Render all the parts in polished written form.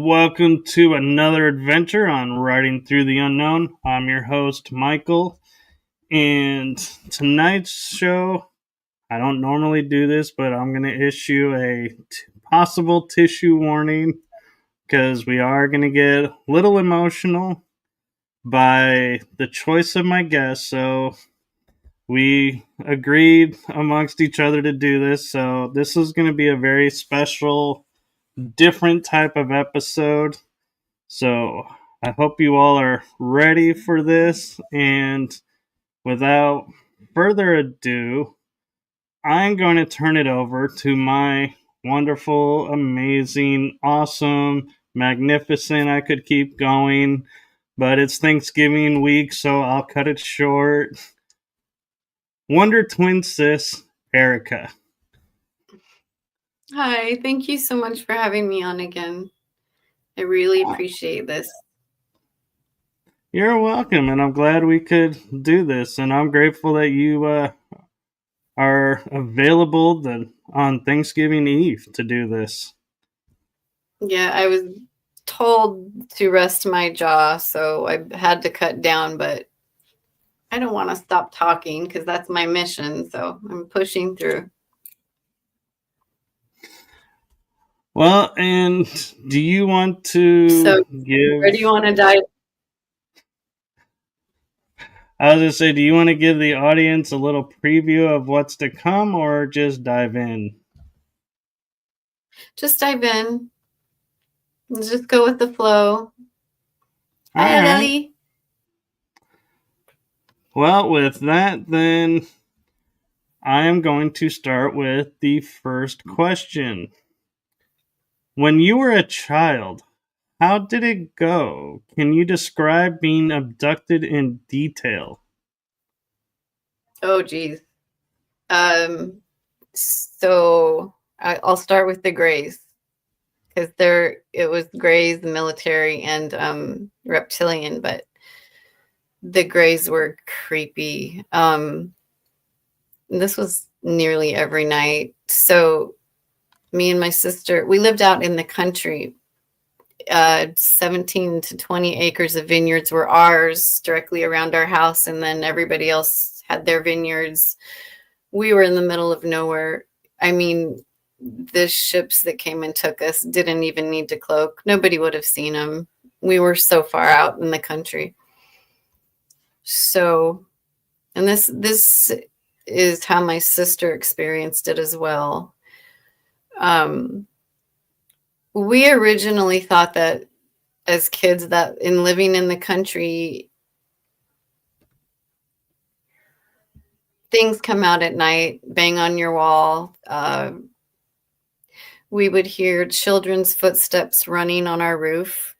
welcome to another adventure on Riding Through the Unknown. I'm your host, Michael, and tonight's show, I don't normally do this, but I'm going to issue a possible tissue warning because we are going to get a little emotional by the choice of my guest. So we agreed amongst each other to do this. So this is going to be a very special, different type of episode. So I hope you all are ready for this. And without further ado, I'm going to turn it over to my wonderful, amazing, awesome, magnificent. I could keep going, but it's Thanksgiving week, so I'll cut it short. Wonder Twin Sis, Erica. Hi, thank you so much for having me on again. I really appreciate this. You're welcome, and I'm glad we could do this, and I'm grateful that you are available on Thanksgiving Eve to do this. Yeah, I was told to rest my jaw, so I had to cut down, but I don't want to stop talking because that's my mission, so I'm pushing through. Well, and do you want to give... Where do you want to dive? I was going to say, do you want to give the audience a little preview of what's to come, or just dive in? Just dive in. Let's just go with the flow. Hi, right. Lily. Well, with that, then I am going to start with the first question. When you were a child, how did it go? Can you describe being abducted in detail? Oh, geez. So I'll start with the Greys, because it was Greys, the military, and reptilian, but the Greys were creepy. This was nearly every night. So me and my sister, we lived out in the country. 17 to 20 acres of vineyards were ours directly around our house, and then everybody else had their vineyards. We were in the middle of nowhere. I mean, the ships that came and took us didn't even need to cloak. Nobody would have seen them. We were so far out in the country. So, and this is how my sister experienced it as well. We originally thought that as kids that in living in the country, things come out at night, bang on your wall. We would hear children's footsteps running on our roof.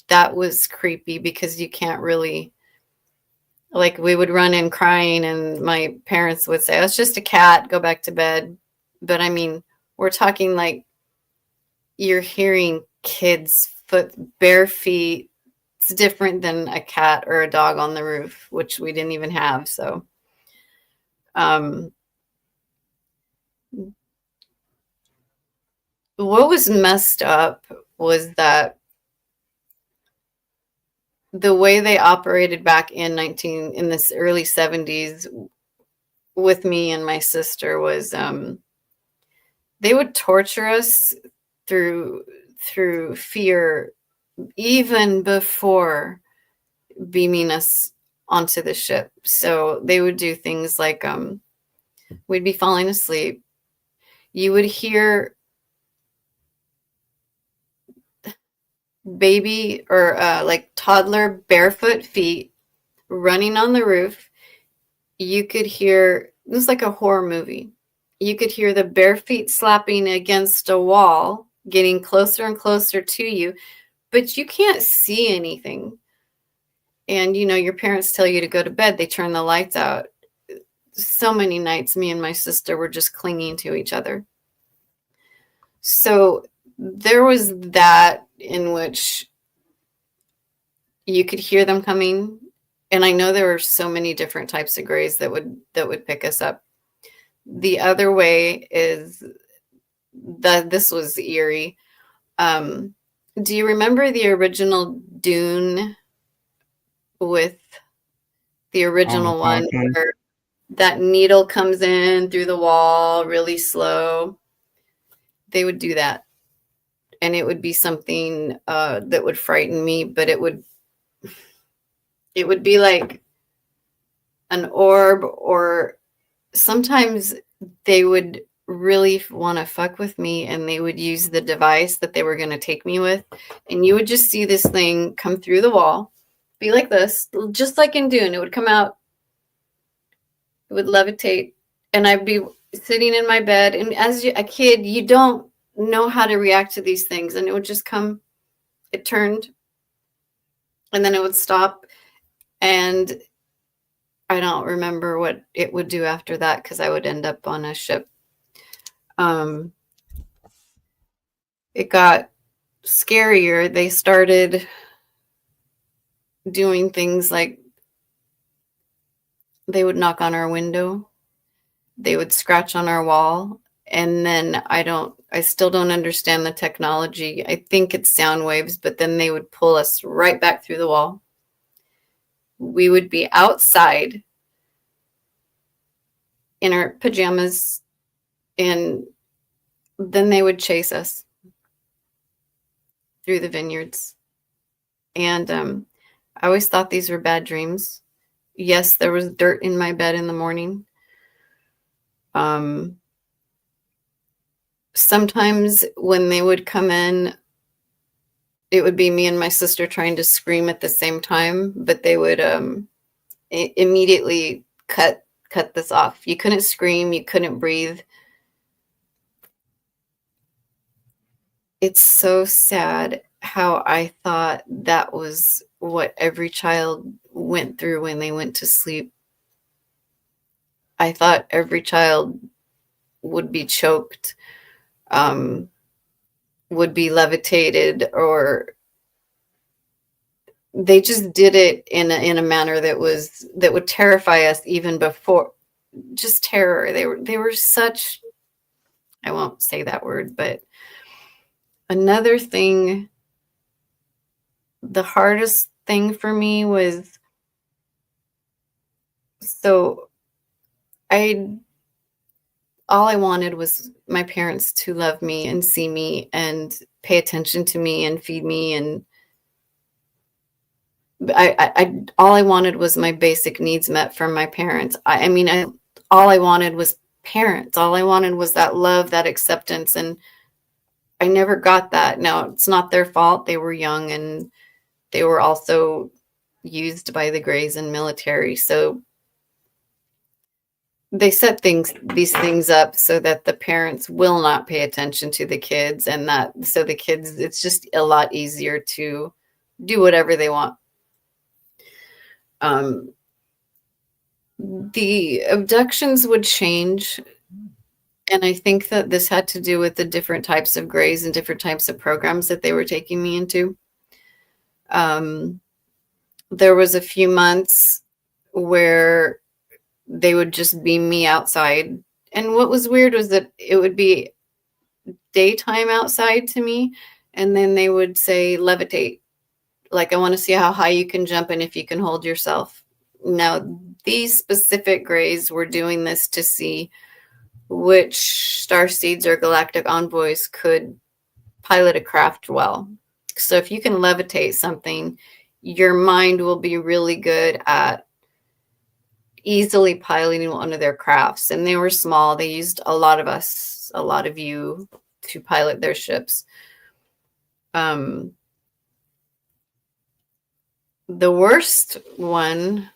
That was creepy because you can't really, like, we would run in crying and my parents would say, oh, it's just a cat, go back to bed. But I mean, we're talking like you're hearing kids' bare feet. It's different than a cat or a dog on the roof, which we didn't even have. So, what was messed up was that the way they operated back in this early 70s with me and my sister was they would torture us through fear even before beaming us onto the ship. So they would do things like we'd be falling asleep. You would hear baby or like toddler barefoot feet running on the roof. You could hear, it was like a horror movie. You could hear the bare feet slapping against a wall, getting closer and closer to you, but you can't see anything. And, you know, your parents tell you to go to bed. They turn the lights out. So many nights, me and my sister were just clinging to each other. So there was that in which you could hear them coming. And I know there were so many different types of Greys that would pick us up. The other way is that this was eerie. Do you remember the original Dune with the On the original one talking. where that needle comes in through the wall really slow? They would do that. And it would be something that would frighten me, but it would be like an orb, or sometimes they would really want to fuck with me and they would use the device that they were going to take me with, and you would just see this thing come through the wall, be like this, just like in Dune. It would come out, it would levitate, and I'd be sitting in my bed, and as a kid you don't know how to react to these things, and it would just come, it turned, and then it would stop, and I don't remember what it would do after that because I would end up on a ship. um it got scarier. They started doing things like they would knock on our window, they would scratch on our wall, and then I still don't understand the technology. I think it's sound waves, but then they would pull us right back through the wall. We would be outside in our pajamas, and then they would chase us through the vineyards. And I always thought these were bad dreams. Yes, there was dirt in my bed in the morning. Sometimes when they would come in, it would be me and my sister trying to scream at the same time, but they would immediately cut this off. You couldn't scream, you couldn't breathe. It's so sad how I thought that was what every child went through when they went to sleep. I thought every child would be choked, would be levitated, or they just did it in a manner that would terrify us even before. Just terror. They were such, I won't say that word, but another thing, the hardest thing for me was, so all I wanted was my parents to love me and see me and pay attention to me and feed me, and all I wanted was my basic needs met from my parents. All I wanted was parents. All I wanted was that love, that acceptance, and I never got that. Now, it's not their fault. They were young, and they were also used by the Greys and military. So they set these things up so that the parents will not pay attention to the kids, and that so the kids, it's just a lot easier to do whatever they want. The abductions would change, and I think that this had to do with the different types of Greys and different types of programs that they were taking me into. There was a few months where they would just beam me outside. And what was weird was that it would be daytime outside to me, and then they would say, levitate. Like, I want to see how high you can jump and if you can hold yourself. Now, these specific Greys were doing this to see which starseeds or galactic envoys could pilot a craft well. So if you can levitate something, your mind will be really good at easily piloting one of their crafts. And they were small. They used a lot of us, a lot of you, to pilot their ships. The worst one,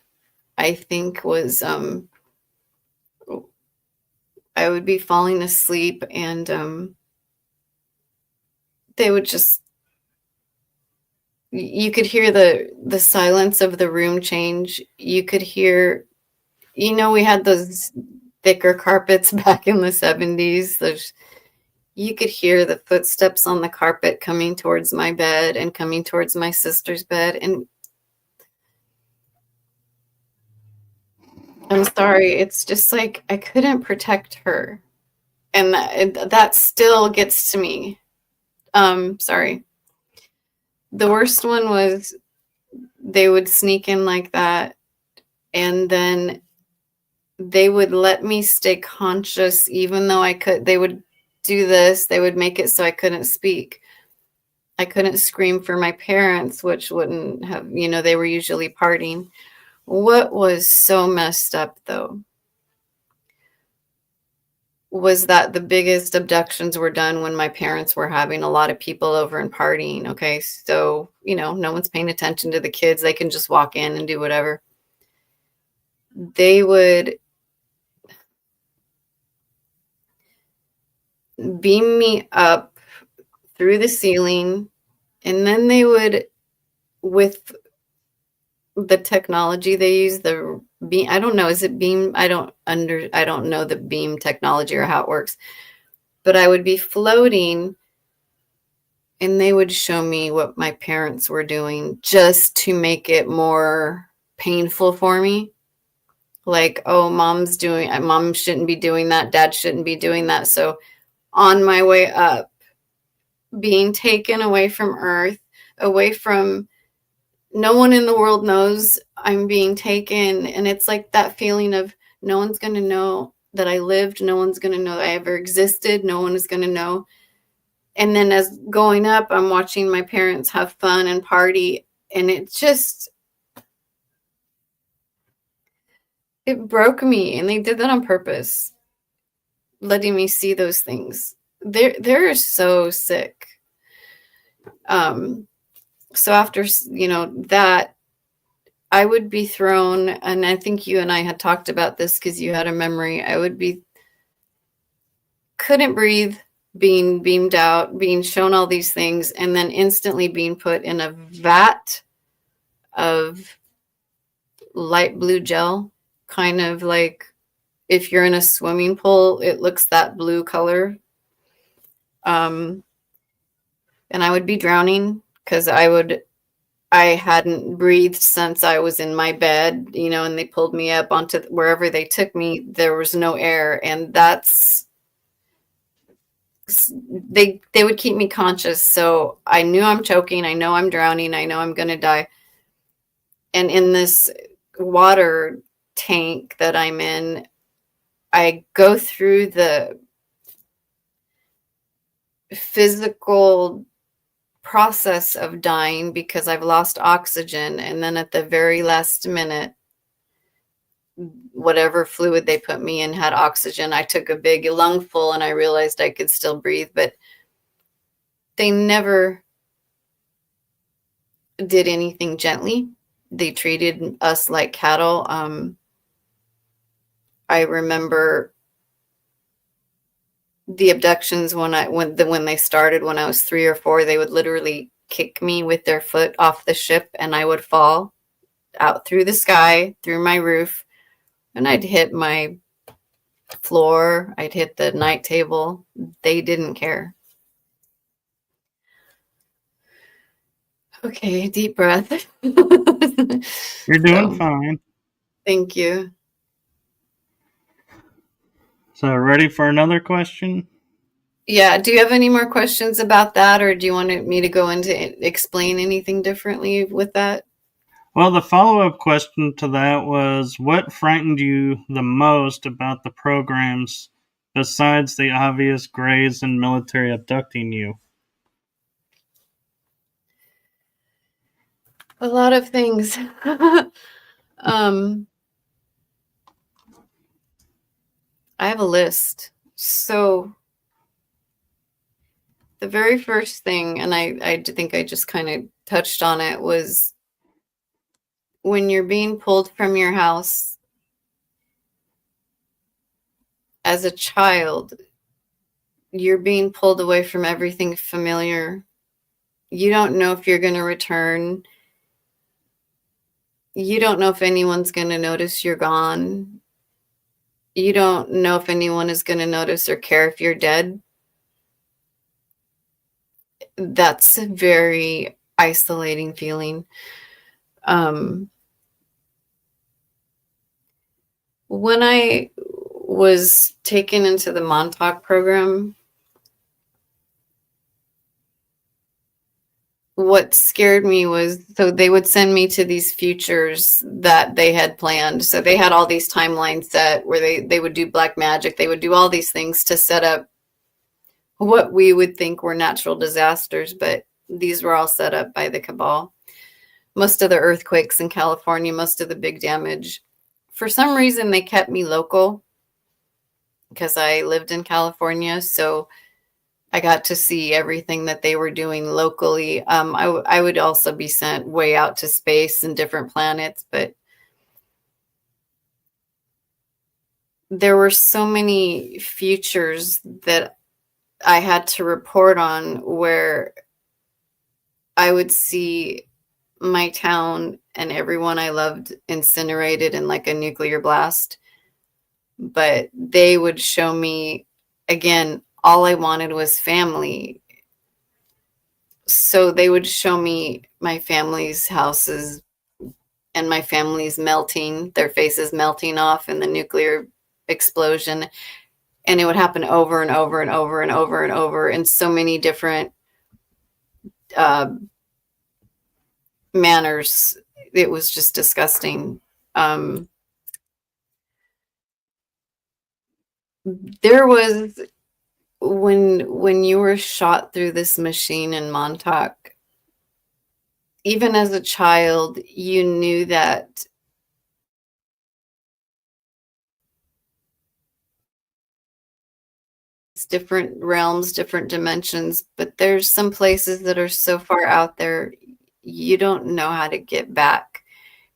I think, was I would be falling asleep, and they would just, you could hear the silence of the room change. You could hear, we had those thicker carpets back in the 70s. You could hear the footsteps on the carpet coming towards my bed and coming towards my sister's bed. And I'm sorry, it's just like I couldn't protect her. And that still gets to me. Sorry. The worst one was they would sneak in like that, and then they would let me stay conscious even though I could. They would do this. They would make it so I couldn't speak. I couldn't scream for my parents, which wouldn't have, they were usually partying. What was so messed up, though, was that the biggest abductions were done when my parents were having a lot of people over and partying. Okay. So, no one's paying attention to the kids. They can just walk in and do whatever. They would beam me up through the ceiling, and then they would, with the technology they use, the beam, I don't know, is it beam? I don't know the beam technology or how it works, but I would be floating and they would show me what my parents were doing just to make it more painful for me. Like, oh, mom shouldn't be doing that. Dad shouldn't be doing that. So on my way up, being taken away from Earth, away from, no one in the world knows I'm being taken. And it's like that feeling of no one's going to know that I lived. No one's going to know that I ever existed. No one is going to know. And then as going up, I'm watching my parents have fun and party. And it broke me. And they did that on purpose, letting me see those things. They're so sick. So after, that, I would be thrown, and I think you and I had talked about this because you had a memory. Couldn't breathe, being beamed out, being shown all these things, and then instantly being put in a vat of light blue gel, kind of like if you're in a swimming pool, it looks that blue color. And I would be drowning because I hadn't breathed since I was in my bed, and they pulled me up onto wherever they took me. There was no air. And they would keep me conscious. So I knew I'm choking. I know I'm drowning. I know I'm going to die. And in this water tank that I'm in, I go through the physical process of dying because I've lost oxygen. And then at the very last minute, whatever fluid they put me in had oxygen. I took a big lungful and I realized I could still breathe, but they never did anything gently. They treated us like cattle. I remember the abductions when they started when I was 3 or 4. They would literally kick me with their foot off the ship, and I would fall out through the sky, through my roof, and I'd hit my floor. I'd hit the night table. They didn't care. Okay, deep breath. You're doing fine. Thank you. So, ready for another question? Yeah. Do you have any more questions about that, or do you want me to go into explain anything differently with that? Well, the follow-up question to that was, what frightened you the most about the programs besides the obvious grays and military abducting you? A lot of things. I have a list. So the very first thing, and I think I just kind of touched on it, was when you're being pulled from your house as a child, you're being pulled away from everything familiar. You don't know if you're going to return. You don't know if anyone's going to notice you're gone. You don't know if anyone is going to notice or care if you're dead. That's a very isolating feeling. When I was taken into the Montauk program, what scared me was, so they would send me to these futures that they had planned. So they had all these timelines set where they would do black magic. They would do all these things to set up what we would think were natural disasters, but these were all set up by the cabal. Most of the earthquakes in California, most of the big damage. For some reason, they kept me local because I lived in California. So I got to see everything that they were doing locally. I would also be sent way out to space and different planets, but there were so many futures that I had to report on where I would see my town and everyone I loved incinerated in like a nuclear blast. But they would show me, again, all I wanted was family. So they would show me my family's houses and my family's melting, their faces melting off in the nuclear explosion. And it would happen over and over and over and over and over in so many different manners. It was just disgusting. There was, when you were shot through this machine in Montauk, even as a child, you knew that it's different realms, different dimensions, but there's some places that are so far out there, you don't know how to get back.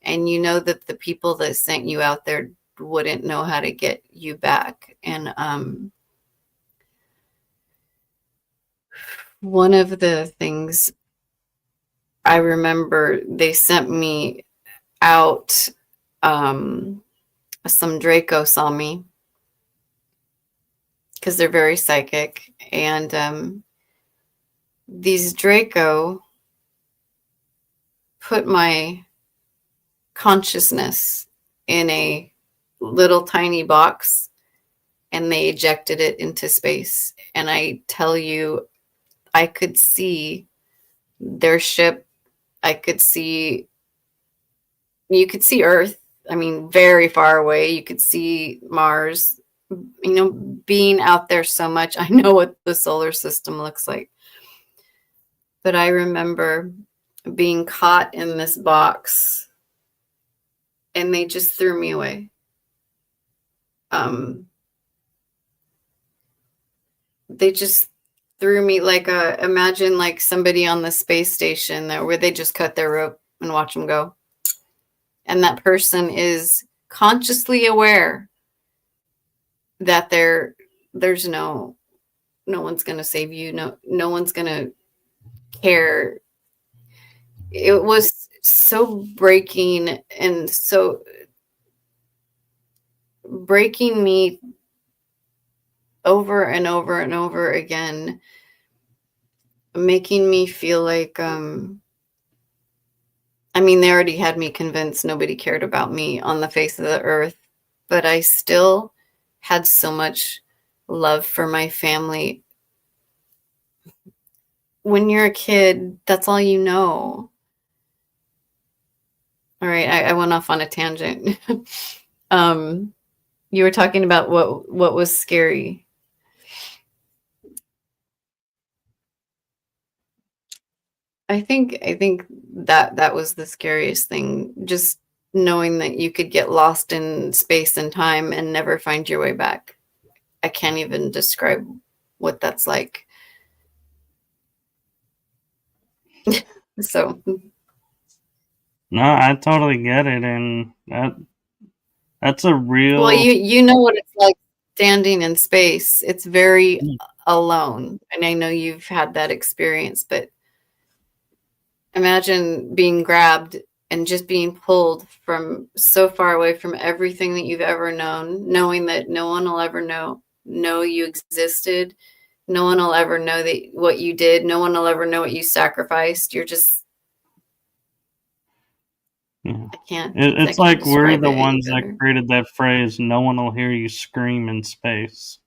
And you know that the people that sent you out there wouldn't know how to get you back. And one of the things I remember, they sent me out, some Draco saw me because they're very psychic. And these Draco put my consciousness in a little tiny box and they ejected it into space. And I tell you, I could see their ship. You could see Earth. I mean, very far away. You could see Mars. You know, being out there so much, I know what the solar system looks like. But I remember being caught in this box and they just threw me away. They just threw me like imagine like somebody on the space station there where they just cut their rope and watch them go. And that person is consciously aware that there's no one's going to save you. No one's going to care. It was so breaking and so breaking me over and over and over again, making me feel like, I mean, they already had me convinced nobody cared about me on the face of the earth, but I still had so much love for my family. When you're a kid, that's all you know. All right, I went off on a tangent. You were talking about what was scary. I think that was the scariest thing, just knowing that you could get lost in space and time and never find your way back. I can't even describe what that's like. So No, I totally get it, and that's a real. well, you know what it's like standing in space. It's very alone, and I know you've had that experience, but imagine being grabbed and just being pulled from so far away from everything that you've ever known, knowing that no one will ever know you existed. No one will ever know that what you did. No one will ever know what you sacrificed. You're just, Yeah. I can't. It's like we're the ones that created that phrase, no one will hear you scream in space.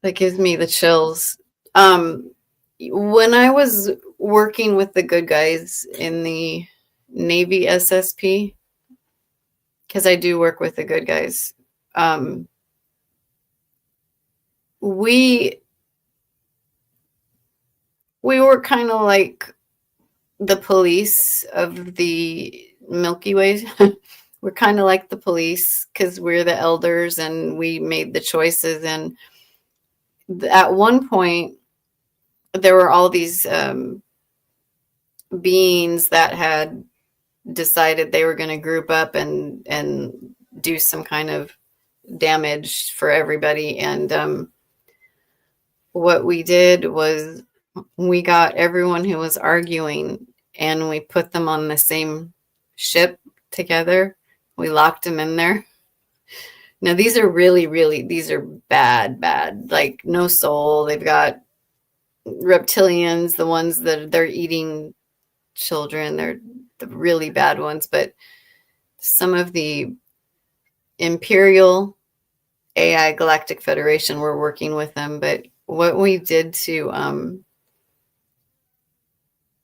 That gives me the chills. When I was working with the good guys in the Navy SSP, because I do work with the good guys, we were kind of like the police of the Milky Way. We're kind of like the police because we're the elders and we made the choices. And at one point, there were all these beings that had decided they were going to group up and do some kind of damage for everybody. And what we did was we got everyone who was arguing and we put them on the same ship together. We locked them in there. Now these are these are bad, like no soul. They've got reptilians, the ones that they're eating children. They're the really bad ones, but some of the Imperial AI Galactic Federation were working with them. But what we did to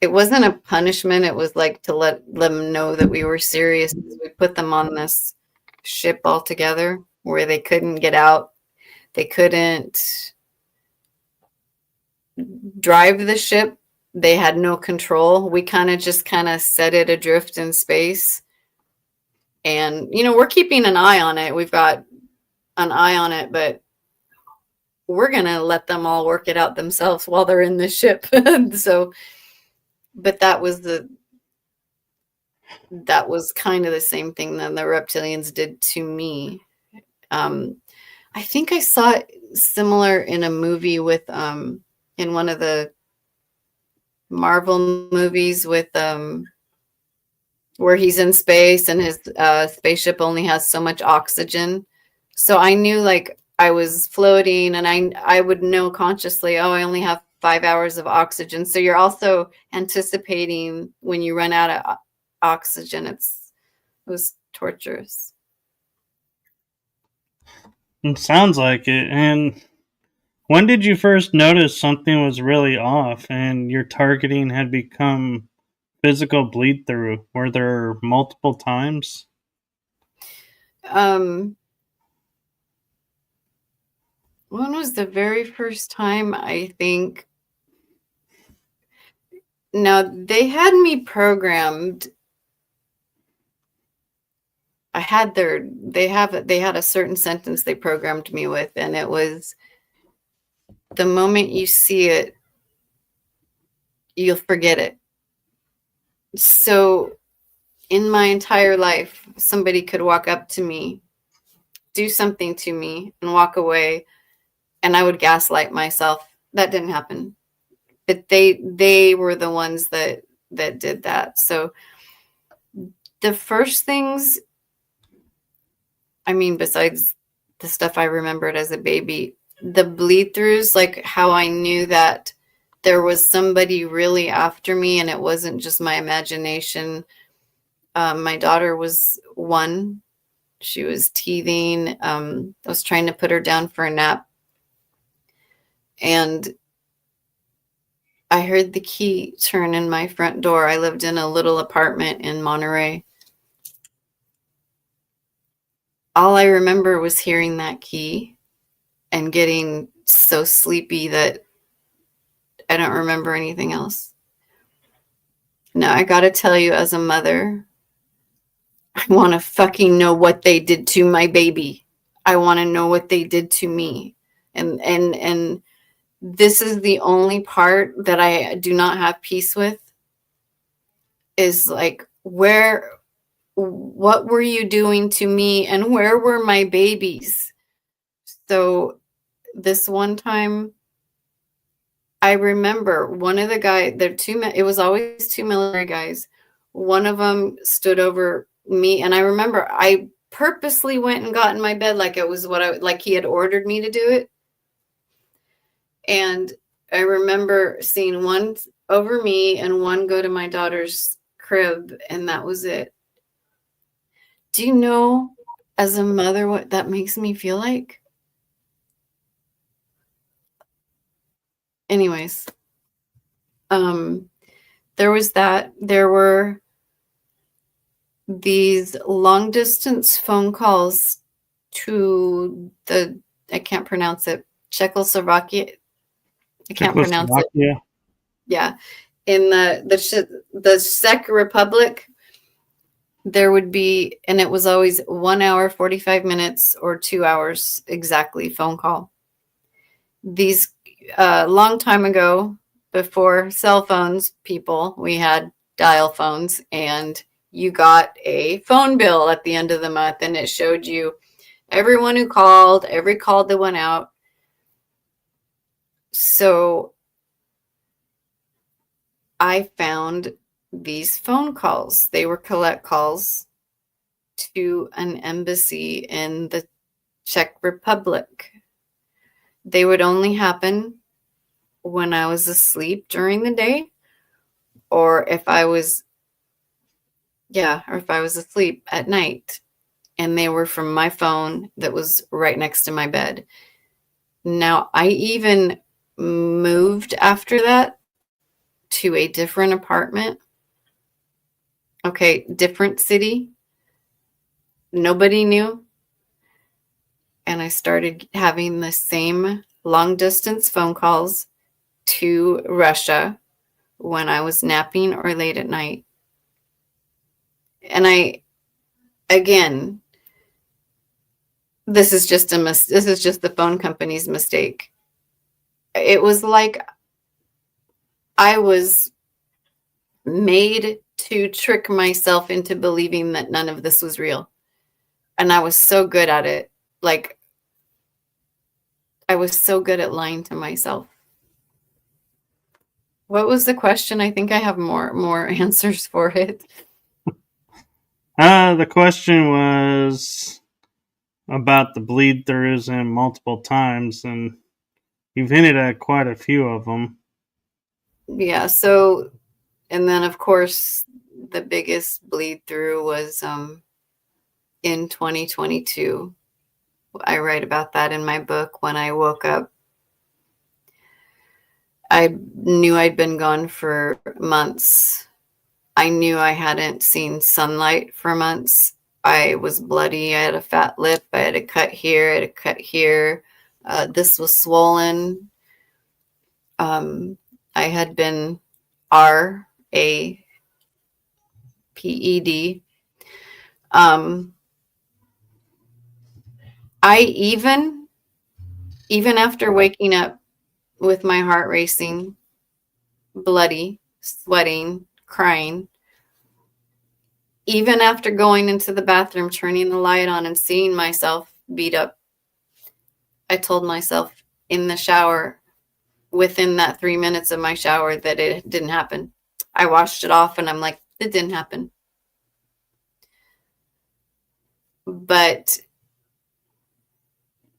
it wasn't a punishment. It was like to let them know that we were serious. We put them on this ship all together where they couldn't get out. They couldn't drive the ship. They had no control. We kind of set it adrift in space. And, we're keeping an eye on it. We've got an eye on it, but we're going to let them all work it out themselves while they're in the ship. So, but that was kind of the same thing that the reptilians did to me. I think I saw it similar in a movie with, in one of the Marvel movies with, where he's in space and his spaceship only has so much oxygen. So I knew like I was floating and I would know consciously, oh, I only have 5 hours of oxygen. So you're also anticipating when you run out of oxygen. It was torturous. It sounds like it. And when did you first notice something was really off and your targeting had become physical bleed through? Were there multiple times? When was the very first time? I think now they had me programmed. They had a certain sentence they programmed me with, and it was, the moment you see it, you'll forget it. So in my entire life, somebody could walk up to me, do something to me, and walk away, and I would gaslight myself. That didn't happen. But they were the ones that did that. So the first things, I mean, besides the stuff I remembered as a baby, the bleed throughs, like how I knew that there was somebody really after me and it wasn't just my imagination. My daughter was 1. She was teething. I was trying to put her down for a nap. And I heard the key turn in my front door. I lived in a little apartment in Monterey. All I remember was hearing that key and getting so sleepy that I don't remember anything else. Now, I gotta tell you, as a mother, I want to fucking know what they did to my baby. I want to know what they did to me. And this is the only part that I do not have peace with, is like, what were you doing to me and where were my babies? So this one time, I remember one of the guys, it was always 2 military guys. One of them stood over me, and I remember I purposely went and got in my bed like it was like he had ordered me to do it. And I remember seeing one over me and one go to my daughter's crib, and that was it. Do you know, as a mother, what that makes me feel like? anyways, there was that. There were these long distance phone calls to the, I can't pronounce it, Czechoslovakia. I can't pronounce it. Yeah. In the Czech Republic, there would be, and it was always 1 hour, 45 minutes or 2 hours exactly phone call. These long time ago, before cell phones, people, we had dial phones, and you got a phone bill at the end of the month, and it showed you everyone who called, every call that went out. So I found these phone calls. They were collect calls to an embassy in the Czech Republic. They would only happen when I was asleep during the day, or if I was asleep at night. And they were from my phone that was right next to my bed. Now, I even moved after that to a different apartment. Okay, different city. Nobody knew. And I started having the same long distance phone calls to Russia when I was napping or late at night. And again, this is just the phone company's mistake. It was like I was made to trick myself into believing that none of this was real. And I was so good at it. Like, I was so good at lying to myself. What was the question? I think I have more answers for it. The question was about the bleed throughs and multiple times, and you've hinted at quite a few of them. Yeah, so, and then of course the biggest bleed through was in 2022. I write about that in my book. When I woke up, I knew I'd been gone for months. I knew I hadn't seen sunlight for months. I was bloody. I had a fat lip. I had a cut here. I had a cut here. This was swollen. I had been RAPED. I even after waking up with my heart racing, bloody, sweating, crying, even after going into the bathroom, turning the light on and seeing myself beat up, I told myself in the shower, within that 3 minutes of my shower, that it didn't happen. I washed it off and I'm like, it didn't happen. But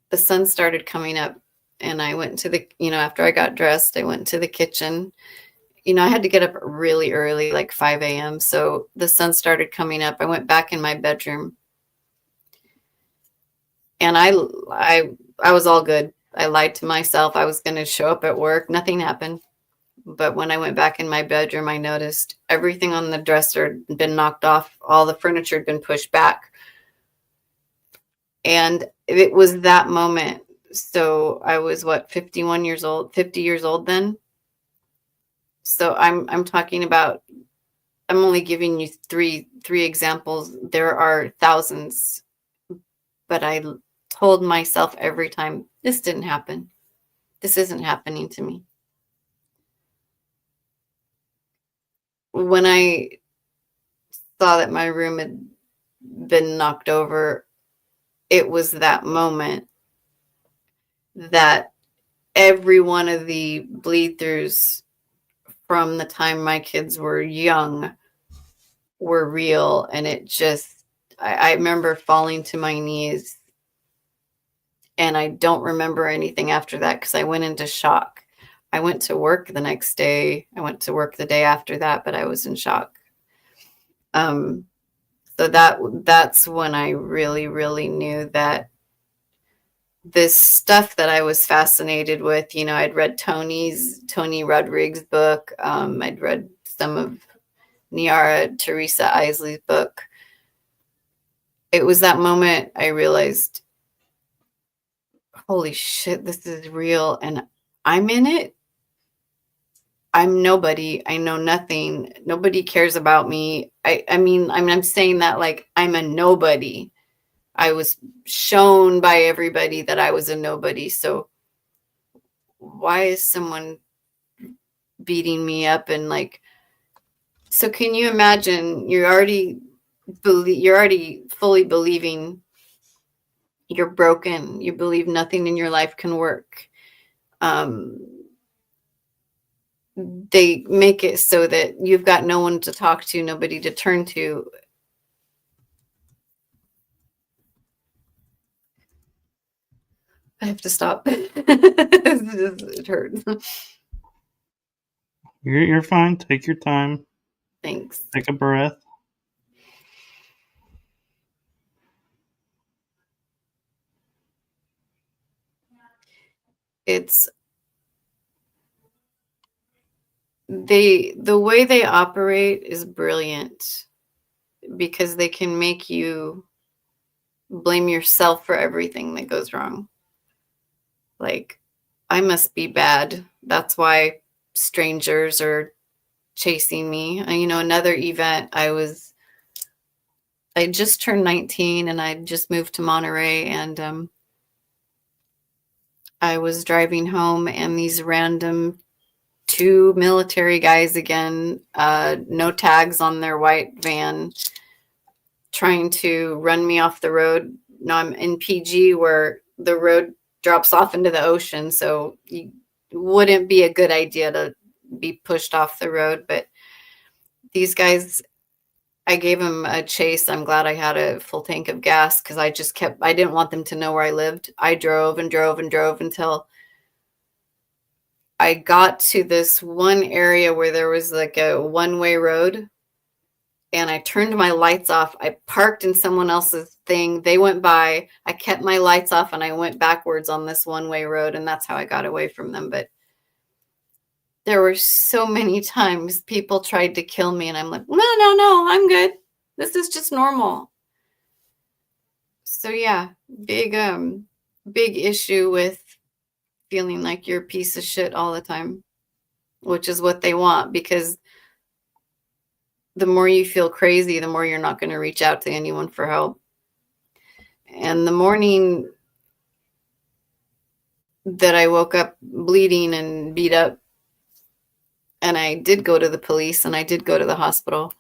the sun started coming up, and I went to the, after I got dressed, I went to the kitchen. I had to get up really early, like 5 a.m. So the sun started coming up. I went back in my bedroom, and I was all good. I lied to myself. I was going to show up at work. Nothing happened. But when I went back in my bedroom, I noticed everything on the dresser had been knocked off. All the furniture had been pushed back. And it was that moment. So I was 50 years old then. So I'm talking about, I'm only giving you three examples. There are thousands, but I told myself every time, this didn't happen. This isn't happening to me. When I saw that my room had been knocked over, it was that moment that every one of the bleed throughs from the time my kids were young were real. And it just, I remember falling to my knees, and I don't remember anything after that because I went into shock. I went to work the next day. I went to work the day after that, but I was in shock. So that's when I really, really knew that this stuff that I was fascinated with. I'd read Tony Rodriguez's book. I'd read some of Niara Teresa Isley's book. It was that moment I realized, holy shit, this is real, and I'm in it. I'm nobody. I know nothing. Nobody cares about me. I'm saying that like I'm a nobody. I was shown by everybody that I was a nobody. So why is someone beating me up? And like, so can you imagine? You're already fully believing you're broken. You believe nothing in your life can work. They make it so that you've got no one to talk to, nobody to turn to. I have to stop. It hurts. You're fine. Take your time. Thanks. Take a breath. It's the way they operate is brilliant because they can make you blame yourself for everything that goes wrong. Like, I must be bad. That's why strangers are chasing me. Another event, I just turned 19 and I just moved to Monterey, and I was driving home and these random two military guys again, no tags on their white van, trying to run me off the road. Now I'm in PG where the road drops off into the ocean, so it wouldn't be a good idea to be pushed off the road. But these guys, I gave them a chase. I'm glad I had a full tank of gas because I didn't want them to know where I lived. I drove and drove and drove until I got to this one area where there was like a one-way road, and I turned my lights off. I parked in someone else's thing. They went by. I kept my lights off and I went backwards on this one-way road, and that's how I got away from them. But there were so many times people tried to kill me, and I'm like, no, I'm good. This is just normal. So yeah, big issue with feeling like you're a piece of shit all the time, which is what they want, because the more you feel crazy, the more you're not going to reach out to anyone for help. And the morning that I woke up bleeding and beat up, and I did go to the police and I did go to the hospital,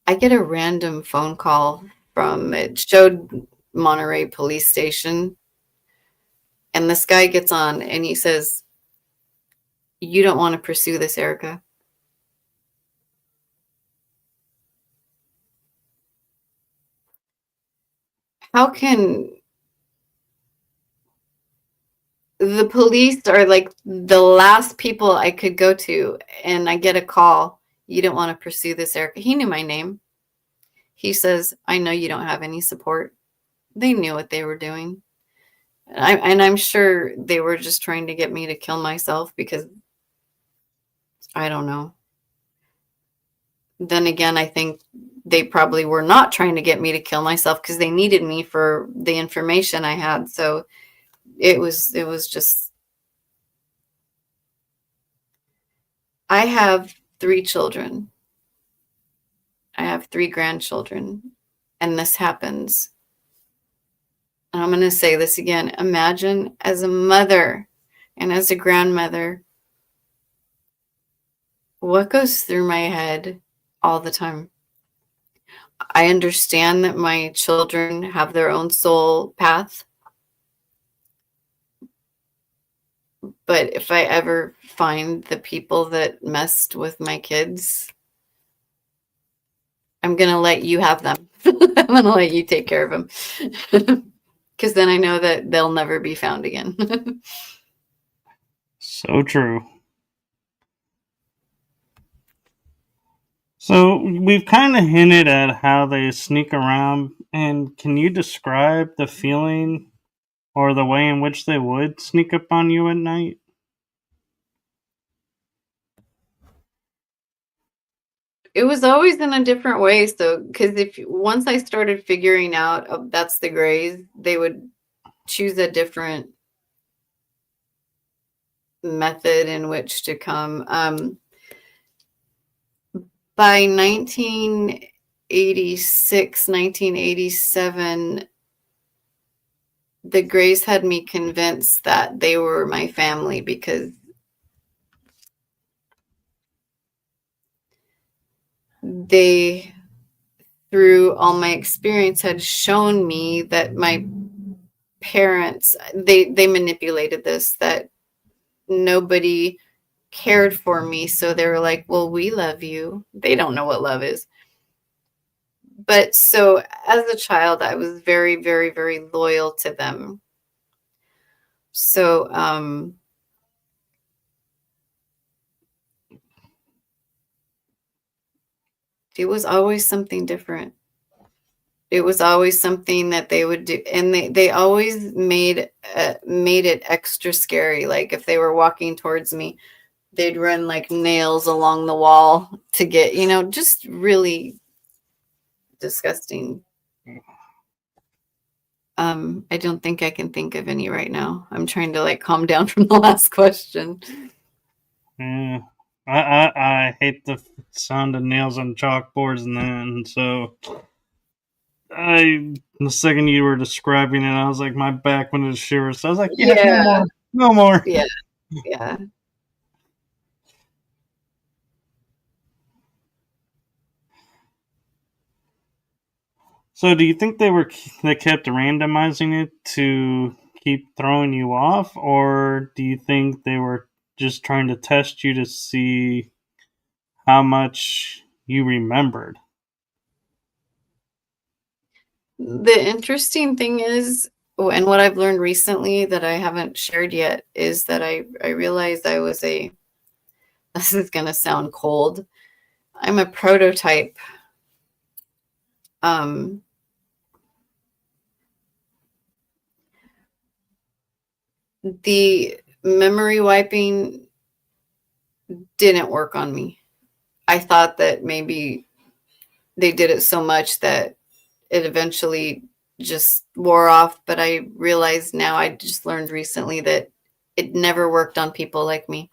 I get a random phone call it showed Monterey Police Station. And this guy gets on and he says, "You don't want to pursue this, Erica." How can the police are like the last people I could go to, and I get a call, "You don't want to pursue this, Erica." He knew my name. He says, "I know you don't have any support." They knew what they were doing. And I'm sure they were just trying to get me to kill myself because I don't know. Then again, I think they probably were not trying to get me to kill myself because they needed me for the information I had. So it was just, I have 3 children. I have 3 grandchildren, and this happens. And I'm going to say this again. Imagine as a mother and as a grandmother, what goes through my head all the time. I understand that my children have their own soul path, but if I ever find the people that messed with my kids, I'm going to let you have them. I'm going to let you take care of them. Because then I know that they'll never be found again. So true. So we've kind of hinted at how they sneak around, and can you describe the feeling or the way in which they would sneak up on you at night? It was always in a different way. So, because once I started figuring out, oh, that's the Greys, they would choose a different method in which to come. By 1986, 1987, the Greys had me convinced that they were my family because they, through all my experience, had shown me that my parents, they manipulated this, that nobody cared for me. So they were like, well, we love you. They don't know what love is. But so as a child, I was very, very, very loyal to them. So, it was always something different. It was always something that they would do. And they always made it extra scary. Like if they were walking towards me, they'd run like nails along the wall to get, just really disgusting. I don't think I can think of any right now. I'm trying to like calm down from the last question. Yeah. I hate the sound of nails on chalkboards and then so the second you were describing it, I was like, my back went to shivers. So I was like, yeah, no more. Yeah. So do you think they kept randomizing it to keep throwing you off, or do you think they were just trying to test you to see how much you remembered? The interesting thing is, and what I've learned recently that I haven't shared yet, is that I realized I was this is going to sound cold. I'm a prototype. The memory wiping didn't work on me. I thought that maybe they did it so much that it eventually just wore off. But I realized now, I just learned recently that it never worked on people like me.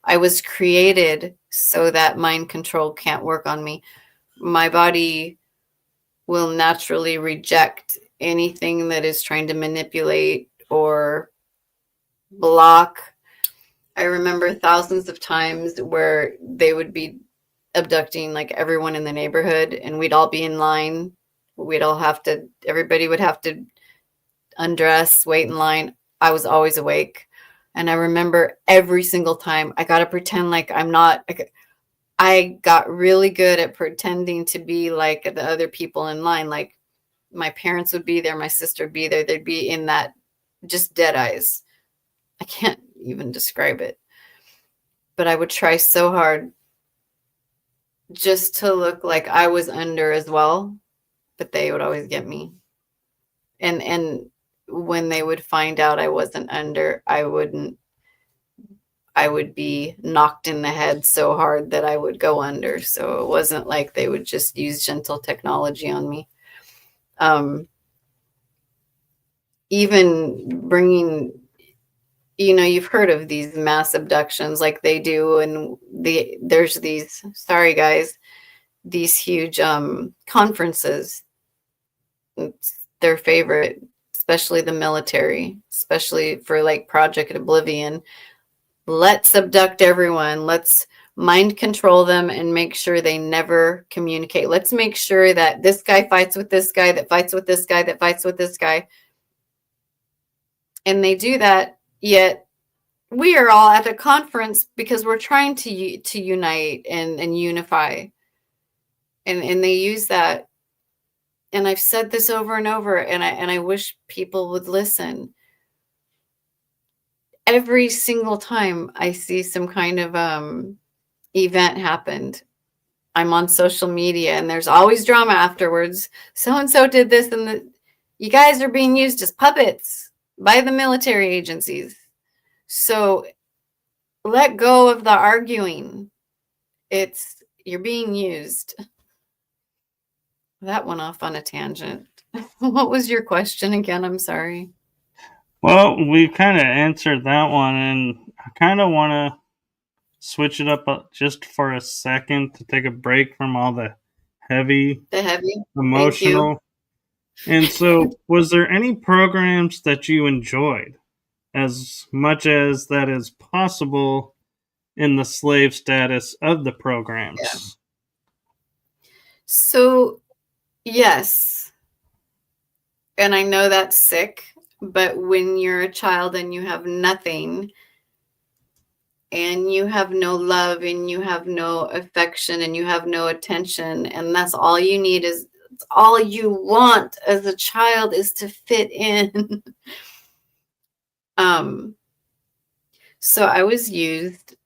I was created so that mind control can't work on me. My body will naturally reject anything that is trying to manipulate or block. I remember thousands of times where they would be abducting like everyone in the neighborhood and we'd all be in line. Everybody would have to undress, wait in line. I was always awake. And I remember every single time I got to pretend like I'm not. I got really good at pretending to be like the other people in line. Like my parents would be there, my sister would be there. They'd be in that just dead eyes. I can't even describe it. But I would try so hard just to look like I was under as well. But they would always get me. And when they would find out I wasn't under, I would be knocked in the head so hard that I would go under. So it wasn't like they would just use gentle technology on me. Even bringing, you've heard of these mass abductions like they do. And there's these, sorry guys, these huge conferences. It's their favorite, especially the military, especially for like Project Oblivion. Let's abduct everyone. Let's mind control them and make sure they never communicate. Let's make sure that this guy fights with this guy, that fights with this guy, that fights with this guy. And they do that, yet we are all at a conference because we're trying to unite and unify. And they use that. And I've said this over and over, and I wish people would listen. Every single time I see some kind of event happened, I'm on social media and there's always drama afterwards. So-and-so did this and you guys are being used as puppets. by the military agencies. So let go of the arguing. You're being used. That went off on a tangent. What was your question again? I'm sorry. Well, we kind of answered that one, and I kind of want to switch it up just for a second to take a break from all the heavy, Thank you. emotional. And so, was there any programs that you enjoyed as much as that is possible in the slave status of the programs? Yeah. So, yes. And I know that's sick, but when you're a child and you have nothing, and you have no love, and you have no affection, and you have no attention, and that's all you need, is all you want as a child is to fit in. So I was used.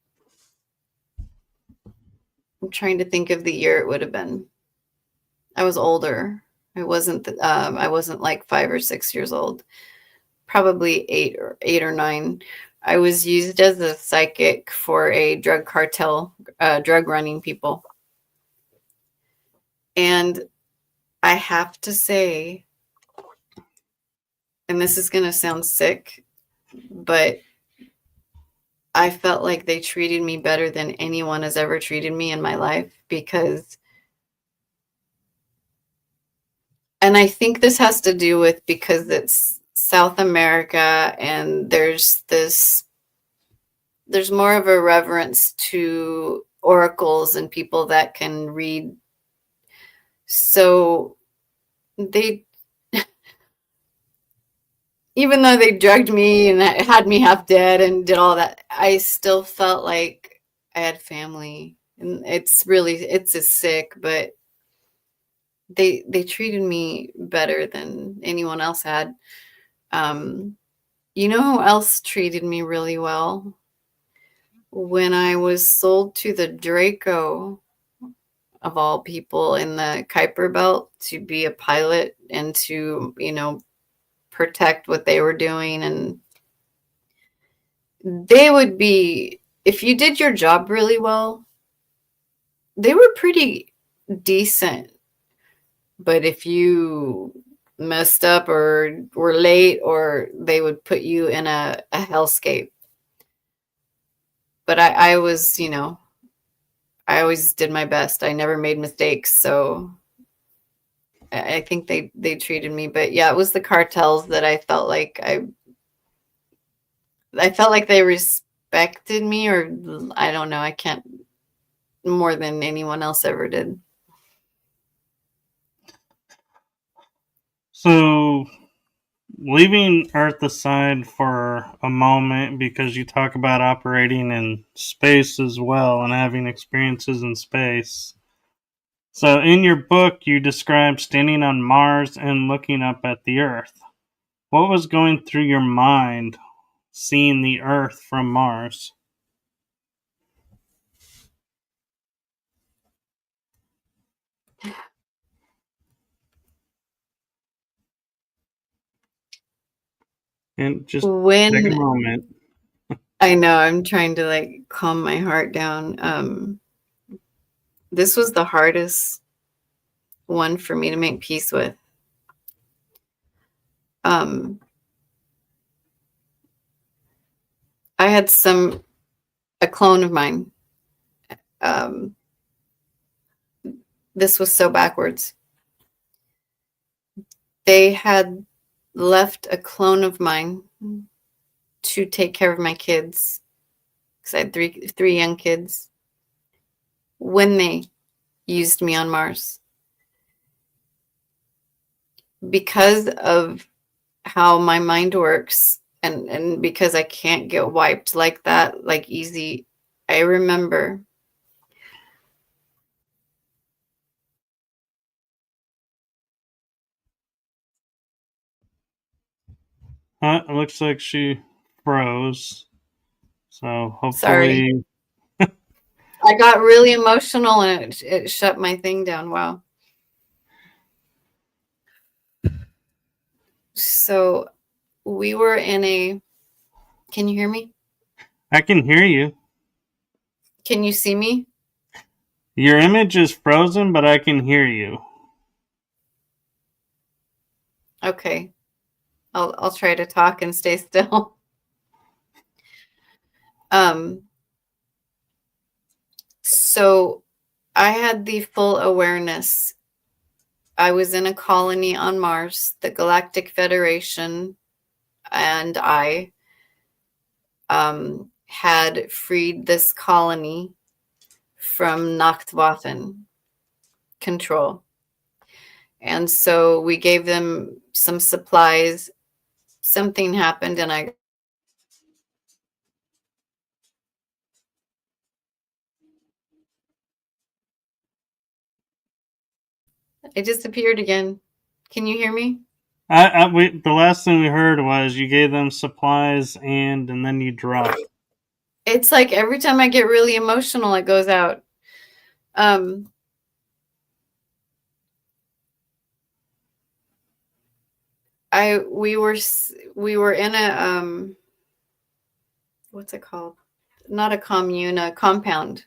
I'm trying to think of the year it would have been. I was older. I wasn't like 5 or 6 years old. Probably 8 or 9. I was used as a psychic for a drug cartel, drug running people. And I have to say, and this is going to sound sick, but I felt like they treated me better than anyone has ever treated me in my life, because, and I think this has to do with, because it's South America and there's more of a reverence to oracles and people that can read. So they, even though they drugged me and had me half dead and did all that, I still felt like I had family. And it's a sick, but they treated me better than anyone else had. You know who else treated me really well? When I was sold to the Draco, of all people, in the Kuiper Belt, to be a pilot and to, protect what they were doing. And they would be, if you did your job really well, they were pretty decent. But if you messed up or were late, or they would put you in a hellscape. But I was, I always did my best. I never made mistakes. So I think they treated me. But yeah, it was the cartels that I felt like I felt like they respected me, or I don't know. I can't, more than anyone else ever did. So, leaving Earth aside for a moment, because you talk about operating in space as well and having experiences in space. So, in your book, you describe standing on Mars and looking up at the Earth. What was going through your mind seeing the Earth from Mars? And just take a moment. I know, I'm trying to calm my heart down. This was the hardest one for me to make peace with. I had a clone of mine. This was so backwards. They had left a clone of mine to take care of my kids, because I had three young kids, when they used me on Mars. Because of how my mind works, and because I can't get wiped like that, like easy, I remember It looks like she froze. So hopefully. Sorry. I got really emotional and it shut my thing down. Wow. So we were in a, can you hear me? I can hear you. Can you see me? Your image is frozen, but I can hear you. Okay. I'll try to talk and stay still. So I had the full awareness. I was in a colony on Mars, the Galactic Federation, and I had freed this colony from Nachtwaffen control. And so we gave them some supplies. Something happened and I disappeared again. Can you hear me? The last thing we heard was you gave them supplies and then you dropped. It's like every time I get really emotional, it goes out. We were in a what's it called? Not a commune, a compound.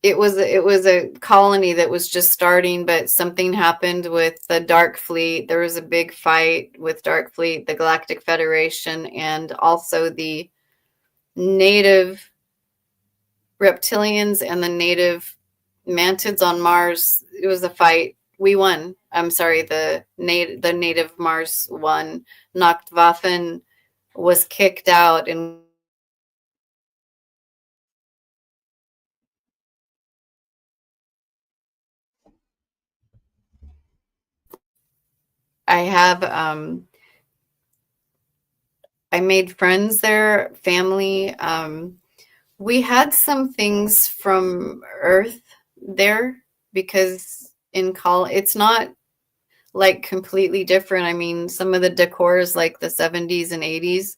It was a colony that was just starting, but something happened with the Dark Fleet. There was a big fight with Dark Fleet, the Galactic Federation, and also the native reptilians and the native mantids on Mars. It was a fight. We won. I'm sorry, the native Mars won. Nachtwaffen was kicked out and I have I made friends there, family. We had some things from Earth there because it's not like completely different. I mean, some of the decor is like the 70s and 80s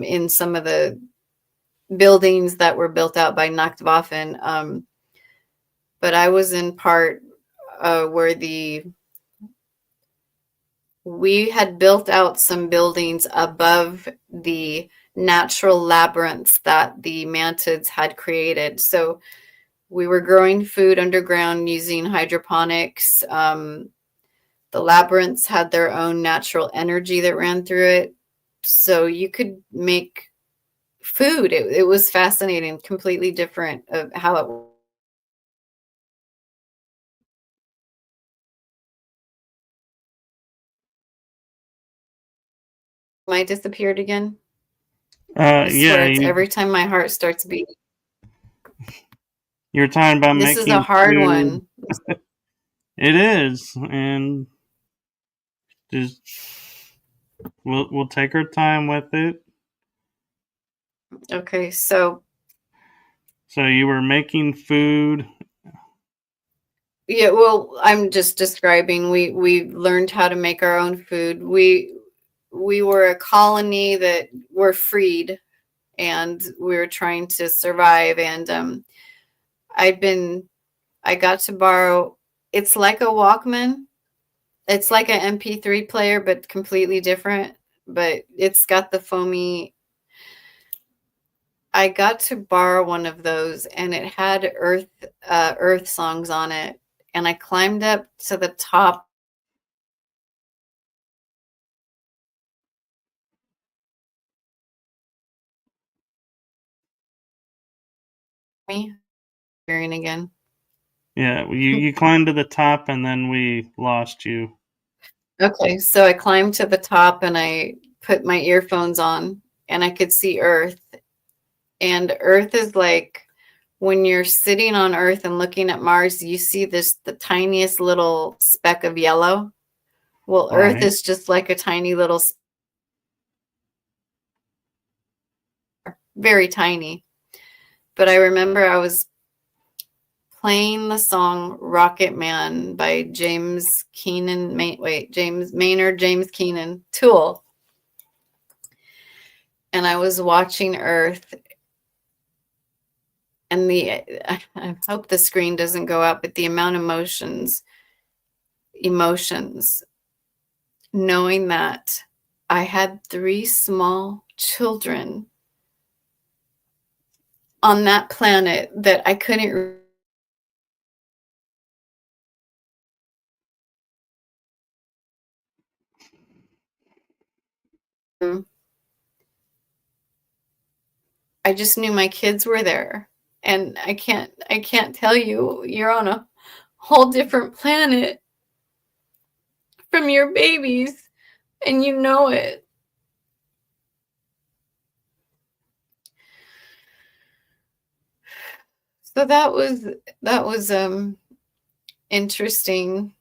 in some of the buildings that were built out by Nachtwaffen. But I was in part where we had built out some buildings above the natural labyrinths that the mantids had created. So we were growing food underground using hydroponics. The labyrinths had their own natural energy that ran through it. So you could make food. It was fascinating, completely different of how it was. I disappeared again. I swear, it's every time my heart starts beating. You're talking about this making is a hard food. one. It is, and just we'll take our time with it. Okay, so you were making food. Yeah, well, I'm just describing. We learned how to make our own food. We were a colony that were freed, and we were trying to survive. And I got to borrow. It's like a Walkman. It's like an MP3 player, but completely different. But it's got the foamy. I got to borrow one of those, and it had Earth songs on it. And I climbed up to the top. Me hearing again. Yeah, you climbed to the top and then we lost you. Okay, so I climbed to the top and I put my earphones on and I could see Earth. And Earth is like when you're sitting on Earth and looking at Mars, you see the tiniest little speck of yellow. Well, Earth Right. is just like a tiny little, very tiny. But I remember I was playing the song Rocket Man by James Maynard Keenan, Tool. And I was watching Earth, and I hope the screen doesn't go out, but the amount of motions, emotions, knowing that I had 3 small children on that planet that I couldn't. I just knew my kids were there, and I can't tell you, you're on a whole different planet from your babies, and you know it. So that was interesting.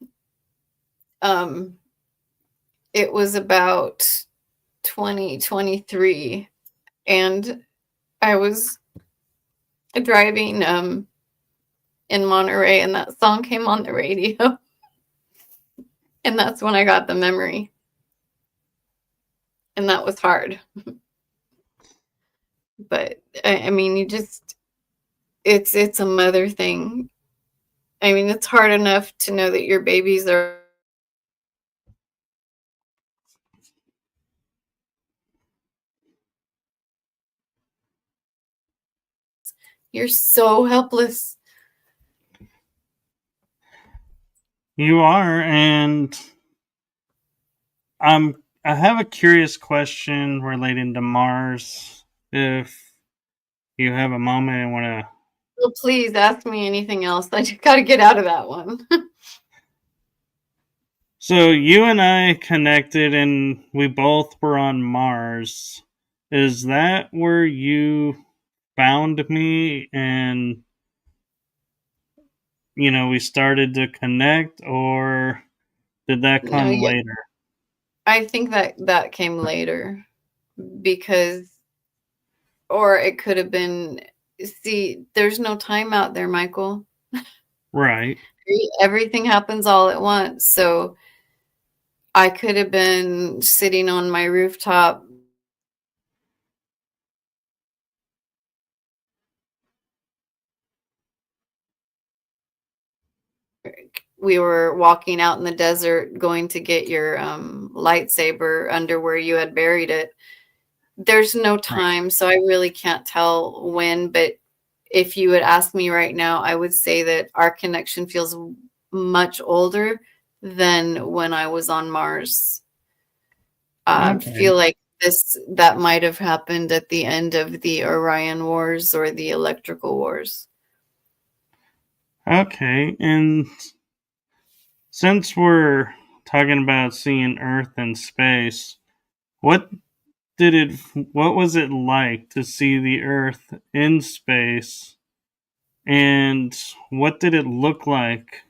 It was about 2023, and I was driving in Monterey, and that song came on the radio. And that's when I got the memory. And that was hard. But I mean, you just, it's a mother thing. I mean, it's hard enough to know that your babies are. You're so helpless. You are, and I have a curious question relating to Mars. If you have a moment and want to. Well, please ask me anything else. I just got to get out of that one. So you and I connected, and we both were on Mars. Is that where you found me, and we started to connect, or did that No, come yeah, later? I think that came later because, or it could have been. See, there's no time out there, Michael. Right. Everything happens all at once. So I could have been sitting on my rooftop. We were walking out in the desert going to get your lightsaber under where you had buried it. There's no time, so I really can't tell when, but if you would ask me right now, I would say that our connection feels much older than when I was on Mars. I feel like that might have happened at the end of the Orion Wars or the Electrical Wars. Okay, and since we're talking about seeing Earth in space, what what was it like to see the Earth in space, and what did it look like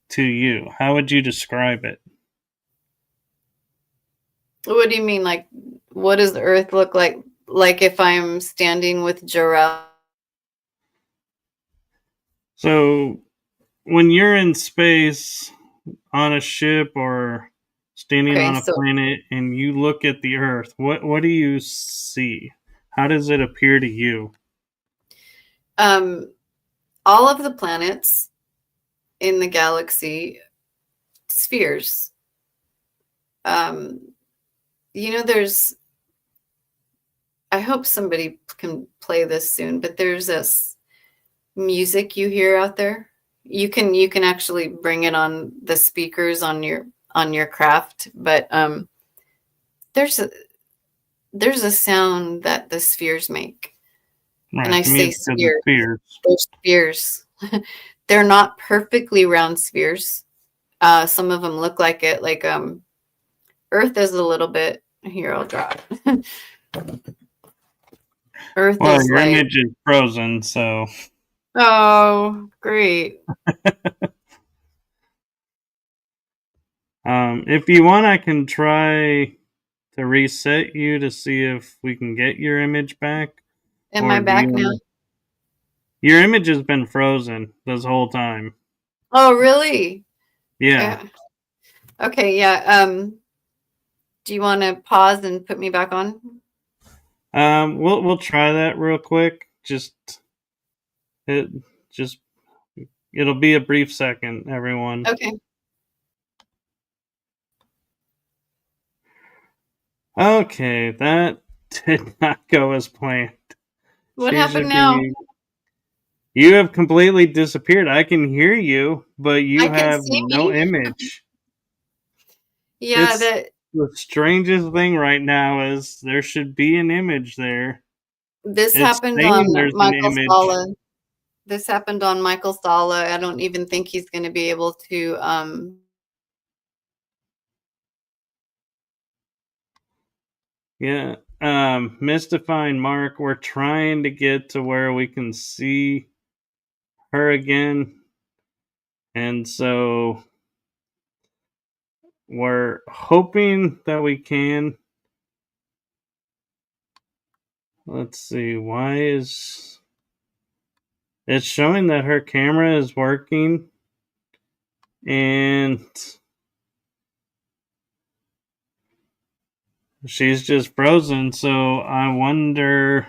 to you? How would you describe it? What do you mean? Like, what does the Earth look like? Like if I'm standing with giraffe? So, when you're in space on a ship or standing Okay, on a so planet and you look at the Earth, what do you see? How does it appear to you? all of the planets in the galaxy, spheres. There's. I hope somebody can play this soon, but there's this music you hear out there. You can actually bring it on the speakers on your craft, but there's a sound that the spheres make. Right, And I the say music of the spheres. spheres. They're spheres. They're not perfectly round spheres. Some of them look like it. Like Earth is a little bit. Here, I'll draw it. Earth Well, is your like. image is frozen, so Oh, great. if you want, I can try to reset you to see if we can get your image back. Am Or I do back you now? wanna... Your image has been frozen this whole time. Oh, really? Yeah. Yeah. Okay, yeah. Do you want to pause and put me back on? We'll try that real quick. It just it'll be a brief second, everyone. Okay. Okay, that did not go as planned. What She happened should now? be. You have completely disappeared. I can hear you, but you I can have see no me. image. Yeah, It's that the strangest thing right now is there should be an image there. this It's happened on saying there's an Michael image. Sala. This happened on Michael Sala. I don't even think he's going to be able to. Yeah. Mystifying Mark, we're trying to get to where we can see her again. And so we're hoping that we can. Let's see. Why is it's showing that her camera is working and she's just frozen. So I wonder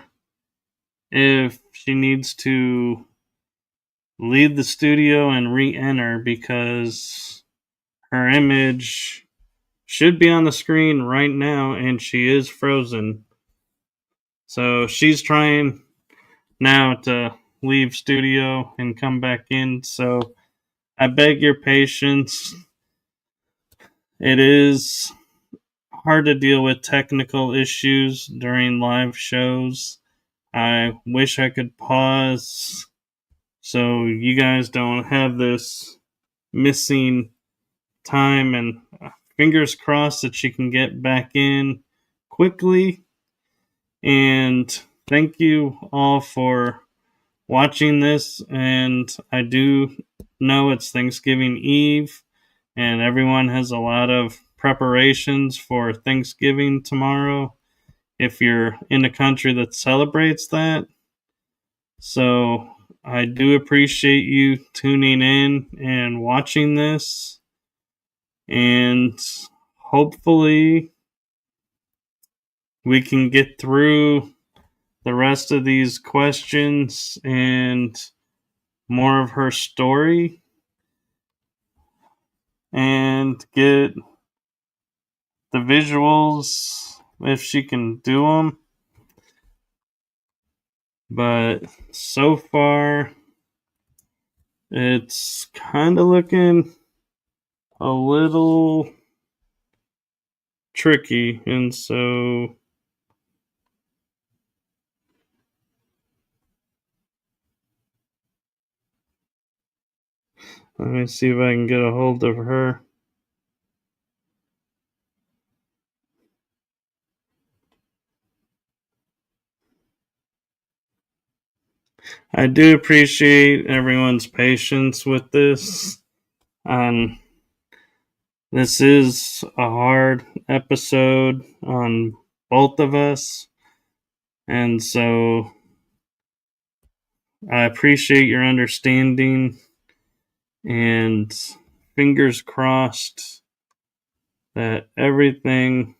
if she needs to leave the studio and re-enter because her image should be on the screen right now and she is frozen. So she's trying now to leave studio and come back in. So I beg your patience. It is hard to deal with technical issues during live shows. I wish I could pause so you guys don't have this missing time, and fingers crossed that she can get back in quickly. And thank you all for watching this. And I do know it's Thanksgiving Eve and everyone has a lot of preparations for Thanksgiving tomorrow if you're in a country that celebrates that. So I do appreciate you tuning in and watching this. And hopefully we can get through the rest of these questions and more of her story and get the visuals if she can do them. But so far, it's kind of looking a little tricky. And so let me see if I can get a hold of her. I do appreciate everyone's patience with this. This is a hard episode on both of us. And so I appreciate your understanding and fingers crossed that everything.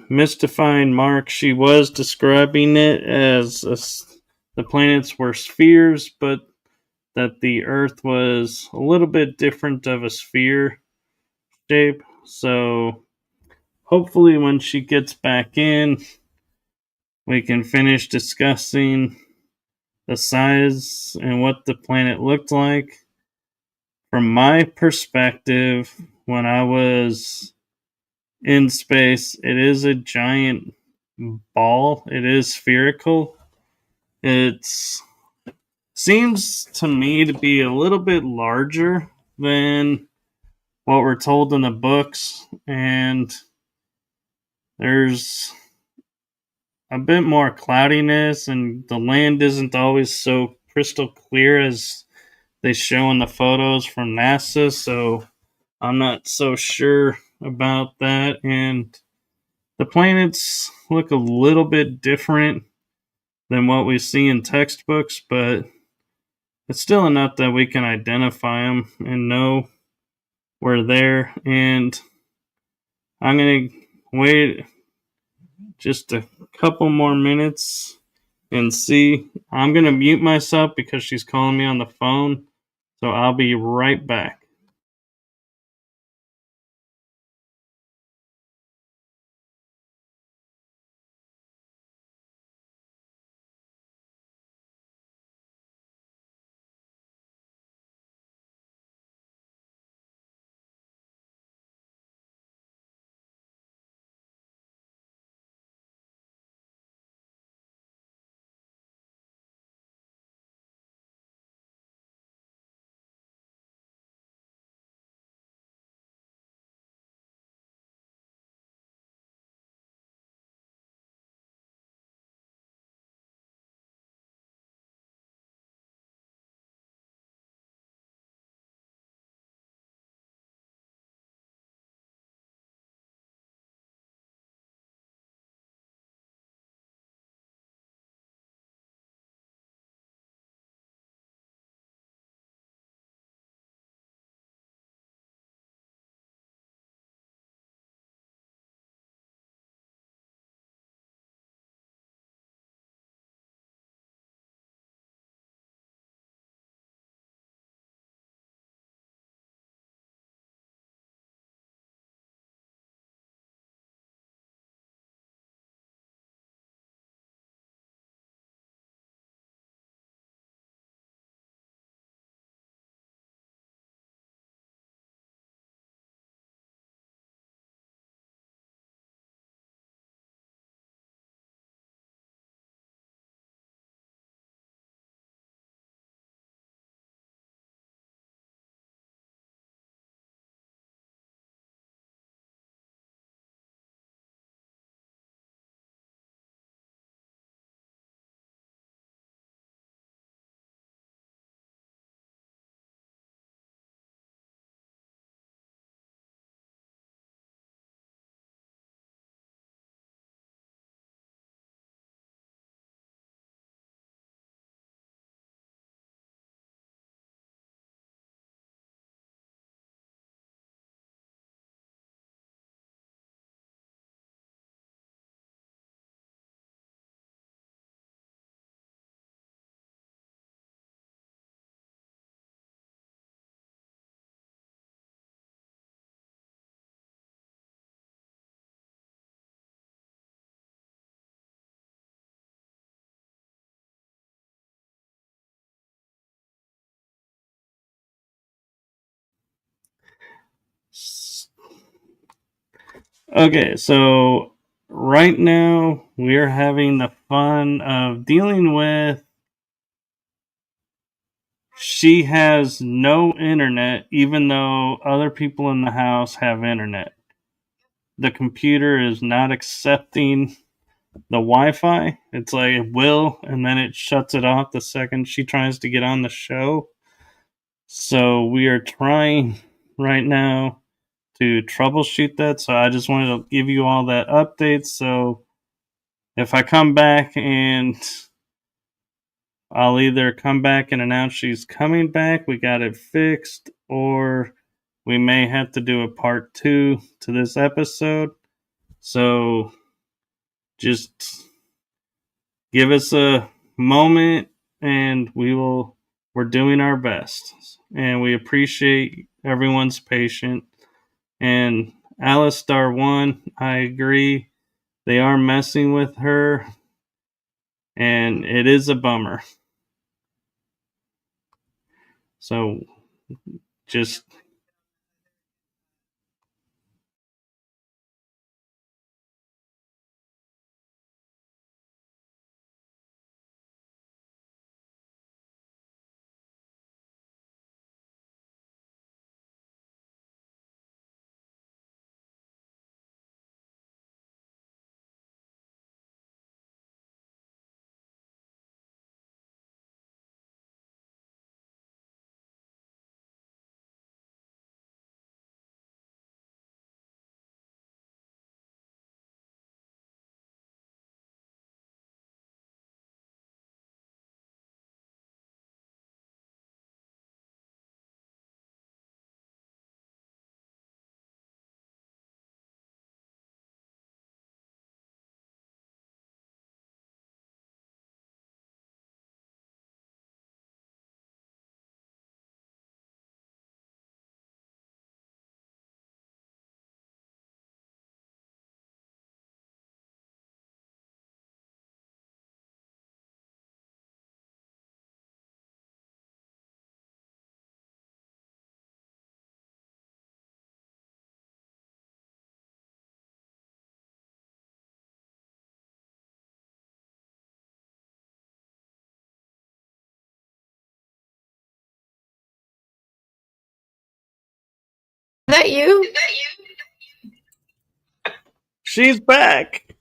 Mystifying Mark, she was describing it as the planets were spheres, but that the Earth was a little bit different of a sphere shape. So hopefully, when she gets back in, we can finish discussing the size and what the planet looked like. From my perspective, when I was in space, it is a giant ball. It is spherical. It seems to me to be a little bit larger than what we're told in the books, and there's a bit more cloudiness, and the land isn't always so crystal clear as they show in the photos from NASA. So I'm not so sure about that. And the planets look a little bit different than what we see in textbooks, but it's still enough that we can identify them and know we're there. And I'm going to wait just a couple more minutes and see. I'm going to mute myself because she's calling me on the phone. So I'll be right back. Okay, so right now we're having the fun of dealing with. She has no internet, even though other people in the house have internet. The computer is not accepting the Wi-Fi. It's like it will, and then it shuts it off the second she tries to get on the show. So we are trying right now to troubleshoot that. So I just wanted to give you all that update. So if I come back and I'll either come back and announce she's coming back, we got it fixed, or we may have to do a part 2 to this episode. So just give us a moment and we're doing our best. And we appreciate everyone's patience. And Alice Star 1, I agree. They are messing with her, and it is a bummer. So just Is that you? she's back.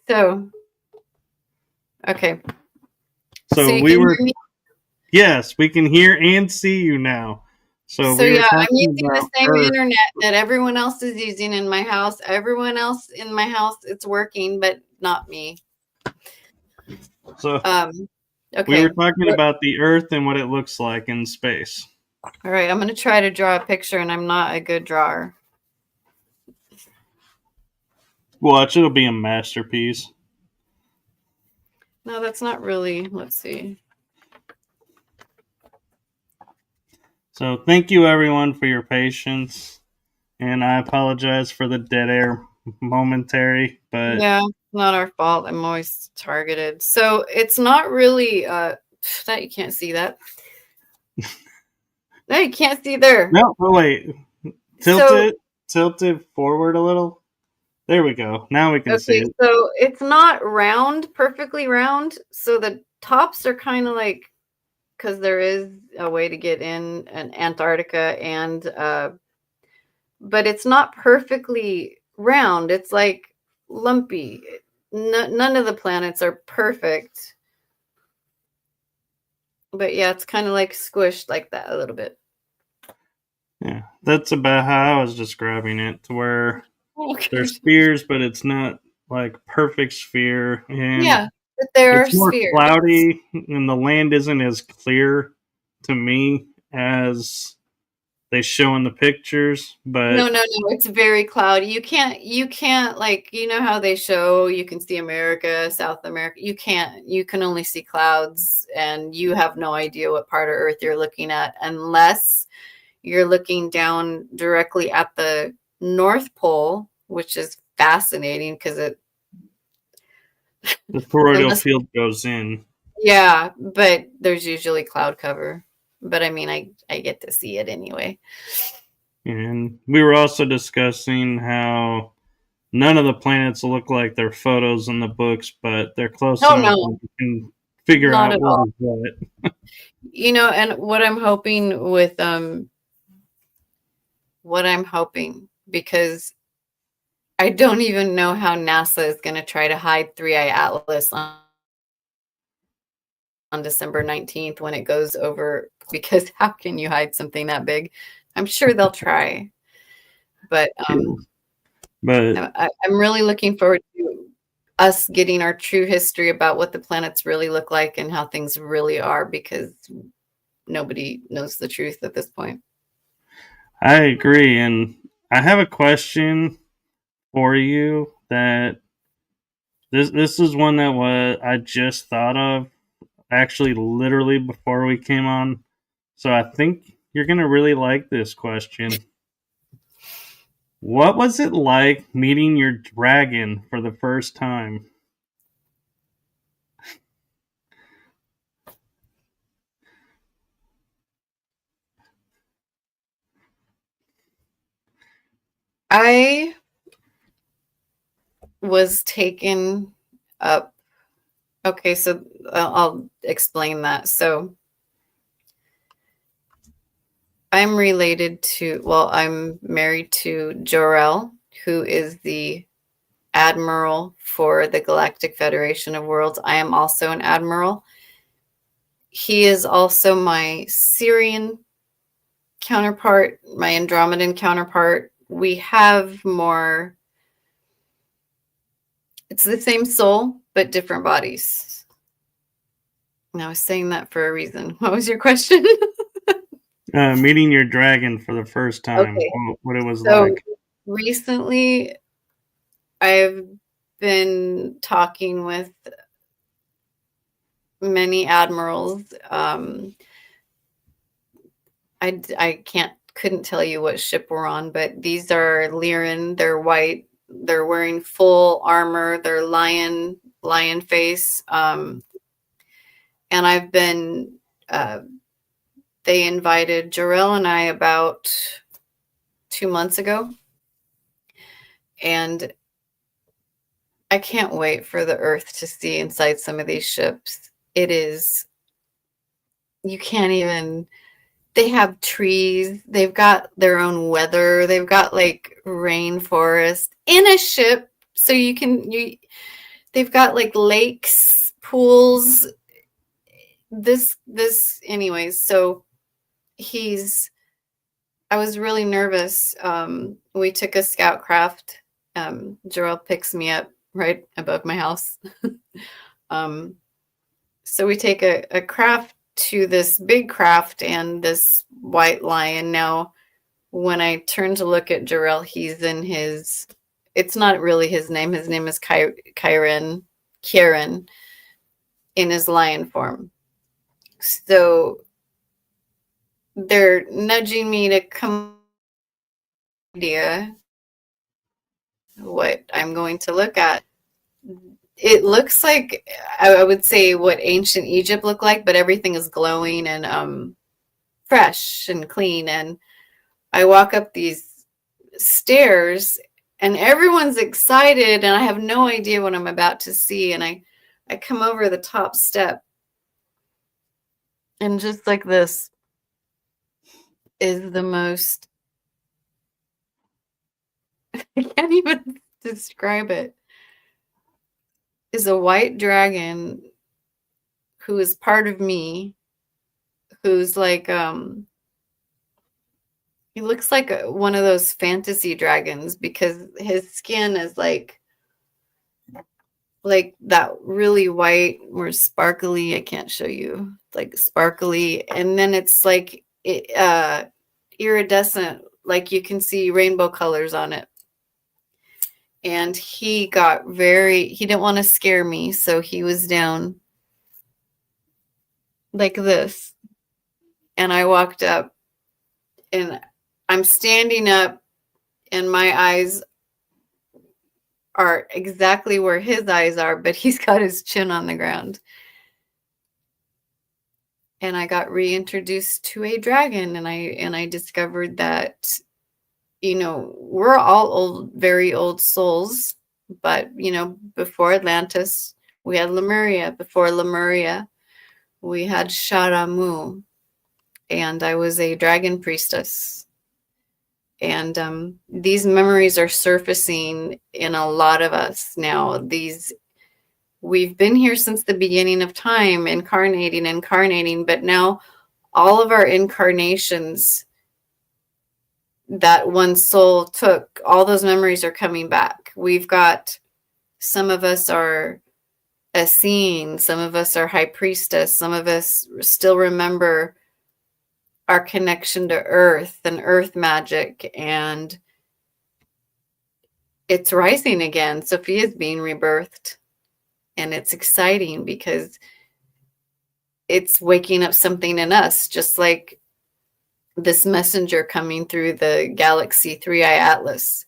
So, okay. So you we can were hear me? yes, we can hear and see you now. So So we were yeah, I'm talking using the about same Earth. internet that everyone else is using in my house. Everyone else in my house, it's working, but not me. So Okay. we were talking about the Earth and what it looks like in space. All right, I'm going to try to draw a picture, and I'm not a good drawer. Watch, it'll be a masterpiece. No, that's not really. Let's see. So thank you everyone for your patience, and I apologize for the dead air momentary, but Yeah, not our fault. I'm always targeted. So it's not really that you can't see that. No, you can't see there. no, oh wait, So tilt it forward a little. There we go. Now we can see okay, it. so it's not round, perfectly round. So the tops are kind of like, because there is a way to get in Antarctica, and but it's not perfectly round. It's like lumpy. None of the planets are perfect. But yeah, it's kind of like squished like that a little bit. Yeah, that's about how I was describing it, to where Okay. they're spheres, but it's not like perfect sphere, and Yeah, but there are it's more spheres. cloudy, and the land isn't as clear to me as they show in the pictures. But No, it's very cloudy. You can't like, you know how they show you can see America, South America. You can only see clouds, and you have no idea what part of Earth you're looking at unless you're looking down directly at the North Pole, which is fascinating because the toroidal field goes in. yeah, but there's usually cloud cover. But I mean, I get to see it anyway. And we were also discussing how none of the planets look like their photos in the books, but they're close Oh enough no, that you can figure not out at all. what is what. And what I'm hoping with because I don't even know how NASA is going to try to hide Three Eye Atlas on December 19th when it goes over, because how can you hide something that big? I'm sure they'll try, but But I'm really looking forward to us getting our true history about what the planets really look like and how things really are, because nobody knows the truth at this point. I agree. And I have a question for you that this is one that I just thought of actually literally before we came on. So I think you're going to really like this question. What was it like meeting your dragon for the first time? I was taken up. Okay, so I'll explain that. So I'm married to Jor-El, who is the admiral for the Galactic Federation of Worlds. I am also an admiral. He is also my Syrian counterpart, my Andromedan counterpart. We have more, it's the same soul, but different bodies. And I was saying that for a reason. What was your question? Meeting your dragon for the first time, Okay. what it was So like. recently I've been talking with many admirals. I couldn't tell you what ship we're on, but these are Lyran. They're white. They're wearing full armor. They're lion face. And I've been. They invited Jarrell and I about 2 months ago, and I can't wait for the Earth to see inside some of these ships. It is. You can't even. They have trees. They've got their own weather. They've got like rainforest in a ship, so they've got like lakes, pools. Anyways. So I was really nervous. We took a scout craft. Jarrell picks me up right above my house. So we take a craft to this big craft and this white lion. Now, when I turn to look at Jarrell, he's in it's not really his name. His name is Kieran, in his lion form. So they're nudging me to come idea what I'm going to look at. It looks like, I would say, what ancient Egypt looked like, but everything is glowing and fresh and clean. And I walk up these stairs and everyone's excited and I have no idea what I'm about to see. And I come over the top step, and just like this is the most, I can't even describe it, is a white dragon who is part of me, who's like, he looks like one of those fantasy dragons because his skin is like that really white or sparkly. I can't show you, like sparkly, and then it's like iridescent, like you can see rainbow colors on it. And he didn't want to scare me, so he was down like this, and I walked up and I'm standing up and my eyes are exactly where his eyes are, but he's got his chin on the ground. And I got reintroduced to a dragon, and I discovered that we're all old, very old souls, but, before Atlantis, we had Lemuria. Before Lemuria, we had Sharamu, and I was a dragon priestess. And these memories are surfacing in a lot of us now. We've been here since the beginning of time, incarnating, but now all of our incarnations that one soul took, all those memories are coming back. We've got, some of us are Essene, some of us are High Priestess, some of us still remember our connection to Earth and Earth magic, and it's rising again. Sophia's being rebirthed, and it's exciting because it's waking up something in us, just like this messenger coming through the galaxy 3i Atlas.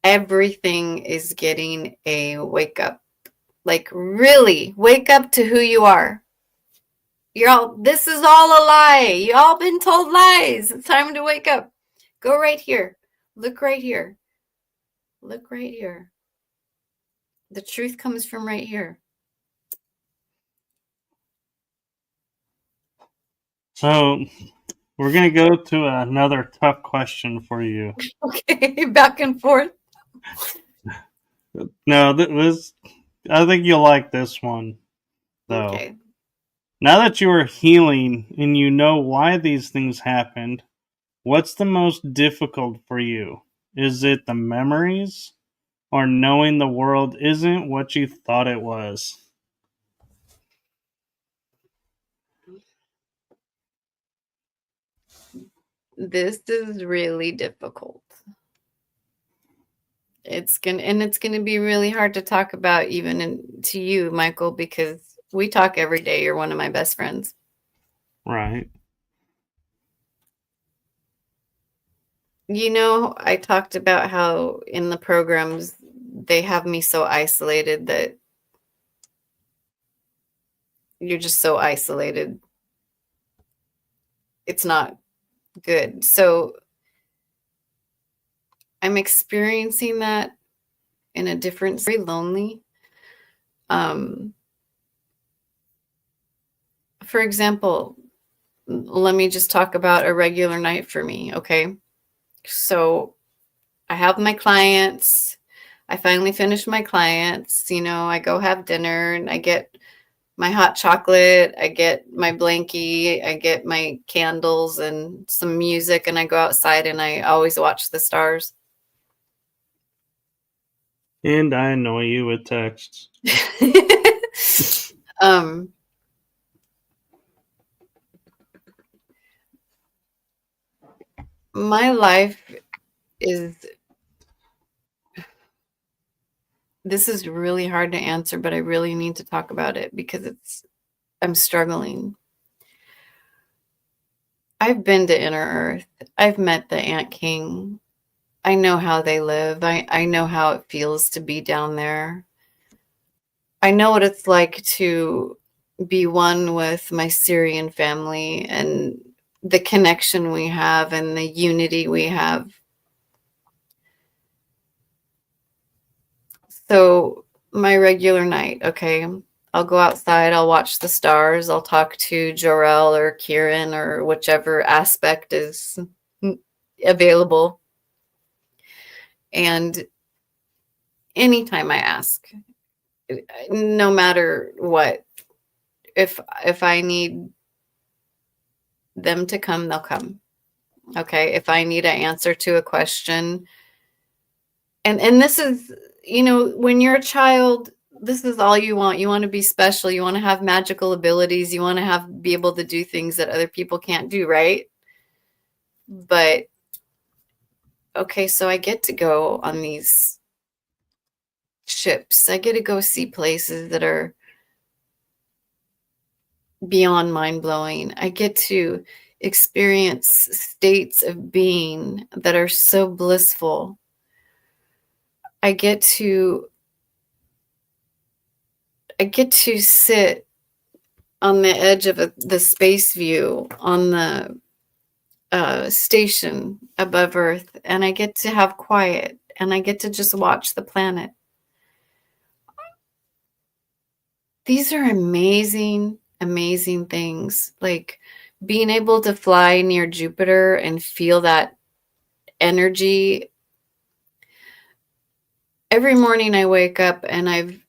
Everything is getting a wake up. Like, really, wake up to who you are. This is all a lie. You all been told lies. It's time to wake up. Go right here. Look right here. Look right here. The truth comes from right here. So we're going to go to another tough question for you. Okay, back and forth. No, I think you'll like this one, though. Okay. Now that you are healing and you know why these things happened, what's the most difficult for you? Is it the memories or knowing the world isn't what you thought it was? This is really difficult. It's gonna be really hard to talk about, even to you, Michael, because we talk every day. You're one of my best friends. Right. I talked about how in the programs they have me so isolated that you're just so isolated. It's not good. So I'm experiencing that in a different, very lonely. For example, let me just talk about a regular night for me, okay? So I have my clients. I finally finish my clients. I go have dinner and I get my hot chocolate. I get my blankie. I get my candles and some music, and I go outside and I always watch the stars. And I annoy you with texts. My life this is really hard to answer, but I really need to talk about it because I'm struggling. I've been to Inner Earth. I've met the Ant King. I know how they live. I know how it feels to be down there. I know what it's like to be one with my Syrian family and the connection we have and the unity we have. So my regular night, okay, I'll go outside, I'll watch the stars, I'll talk to Jorel or Kieran or whichever aspect is available. And anytime I ask, no matter what, if I need them to come, they'll come. Okay, if I need an answer to a question, and this is, when you're a child, this is all you want. You want to be special. You want to have magical abilities. You want to be able to do things that other people can't do, right? But okay, so I get to go on these ships. I get to go see places that are beyond mind-blowing. I get to experience states of being that are so blissful. I get to sit on the edge of the space view on the station above Earth, and I get to have quiet, and I get to just watch the planet. These are amazing, amazing things. Like being able to fly near Jupiter and feel that energy. Every morning I wake up and I've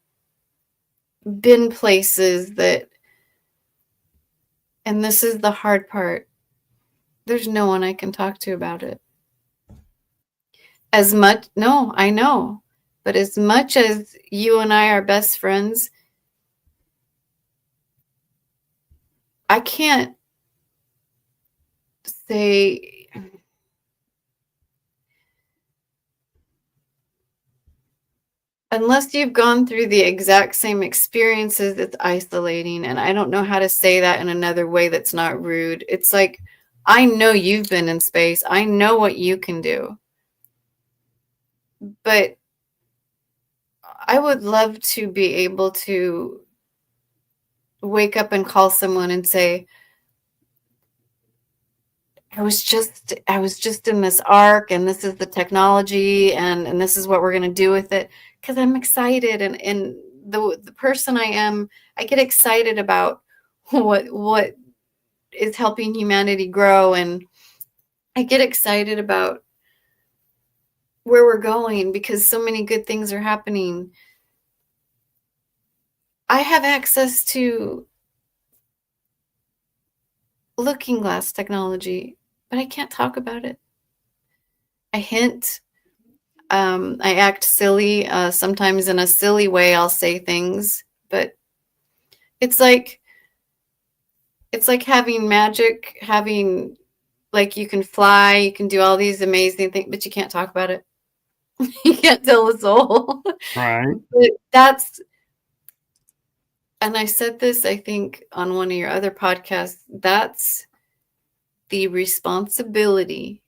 been places that, and this is the hard part, there's no one I can talk to about it. As much, no, I know, but as much as you and I are best friends, I can't say, unless you've gone through the exact same experiences, it's isolating. And I don't know how to say that in another way that's not rude. It's like, I know you've been in space. I know what you can do. But I would love to be able to wake up and call someone and say, I was just in this arc, and this is the technology, and this is what we're going to do with it, because I'm excited, and the person I am, I get excited about what is helping humanity grow, and I get excited about where we're going because so many good things are happening. I have access to looking glass technology, but I can't talk about it. I hint. I act silly. Sometimes in a silly way, I'll say things, but it's like having magic, having, like, you can fly, you can do all these amazing things, but you can't talk about it. You can't tell the soul. Right. But that's, and I said this, I think, on one of your other podcasts, that's the responsibility.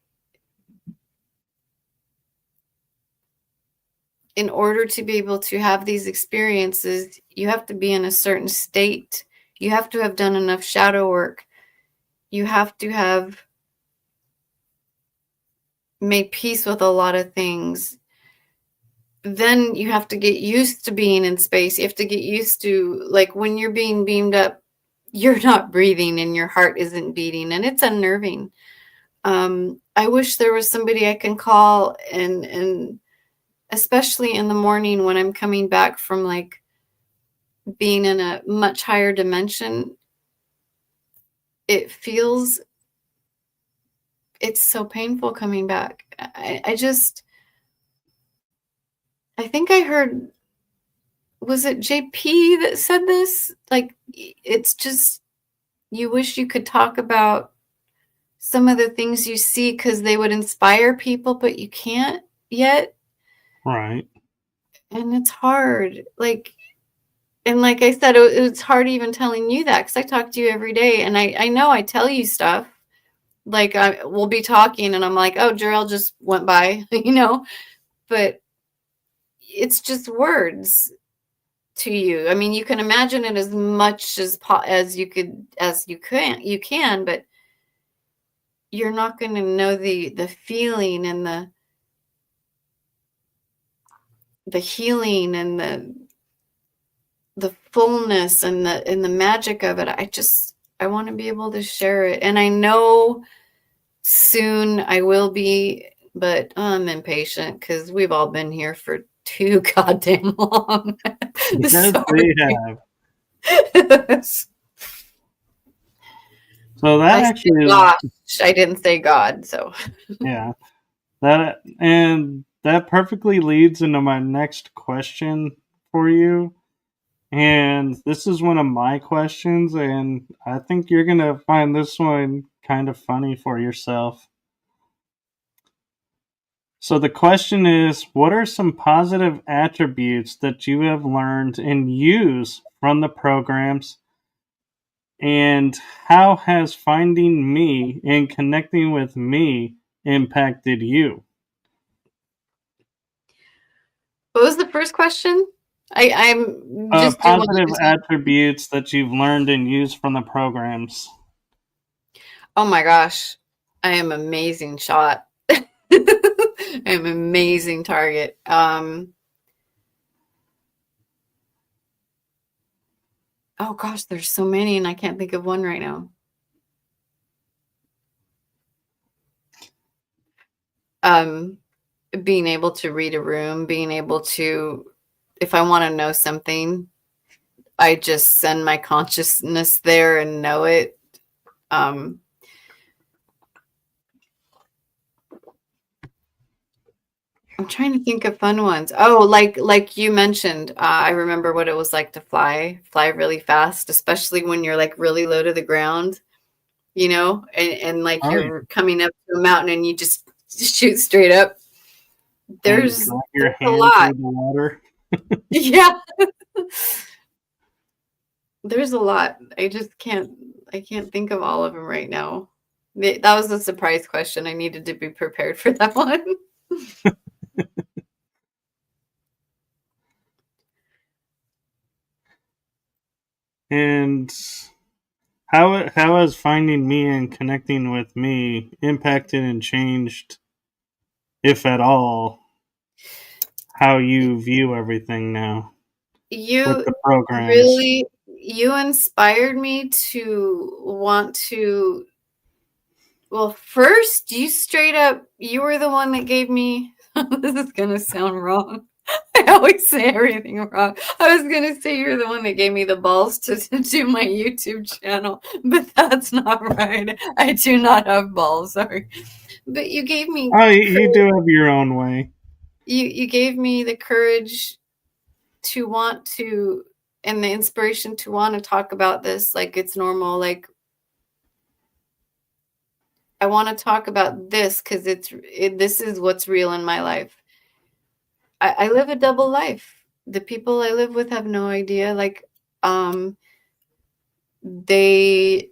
In order to be able to have these experiences, you have to be in a certain state. You have to have done enough shadow work. You have to have made peace with a lot of things. Then you have to get used to being in space. You have to get used to, like, when you're being beamed up, you're not breathing and your heart isn't beating, and it's unnerving. I wish there was somebody I can call, and especially in the morning when I'm coming back from, like, being in a much higher dimension, it's so painful coming back. I think I heard, was it JP that said this? Like, it's just, you wish you could talk about some of the things you see because they would inspire people, but you can't yet. Right. And it's hard. And like I said, it's hard even telling you that because I talk to you every day, and I know I tell you stuff. Like, we'll be talking and I'm like, oh, Jarrell just went by, but it's just words to you. I mean, you can imagine it as much as you can, but you're not going to know the feeling and the healing and the fullness and the magic of it. I want to be able to share it. And I know soon I will be, but I'm impatient because we've all been here for too goddamn long. Yes, we have. So that actually is, I didn't say God, so yeah. That perfectly leads into my next question for you. And this is one of my questions, and I think you're going to find this one kind of funny for yourself. So the question is, what are some positive attributes that you have learned and use from the programs? And how has finding me and connecting with me impacted you? what was the first question? I'm just Positive attributes that you've learned and used from the programs. Oh my gosh. I am amazing shot. I am amazing target. Oh gosh, there's so many and I can't think of one right now. Being able to read a room, being able to, if I want to know something, I just send my consciousness there and know it. I'm trying to think of fun ones. Oh, like you mentioned, I remember what it was like to fly really fast, especially when you're like really low to the ground, and like Oh, yeah. you're coming up to a mountain and you just shoot straight up. And There's drop your a hand lot. through the water. Yeah. There's a lot. I can't think of all of them right now. That was a surprise question. I needed to be prepared for that one. And how has finding me and connecting with me impacted and changed, if at all, how you view everything now with You the programs? really you inspired me to want to, well, first you were the one that gave me this is gonna sound wrong. I always say everything wrong. I was gonna say you're the one that gave me the balls to do my YouTube channel, but that's not right. I do not have balls, sorry. But you gave me Oh, you do have your own way. you gave me the courage to want to, and the inspiration to want to talk about this like it's normal. Like, I want to talk about this because this is what's real in my life. I live a double life. The people I live with have no idea. Like, they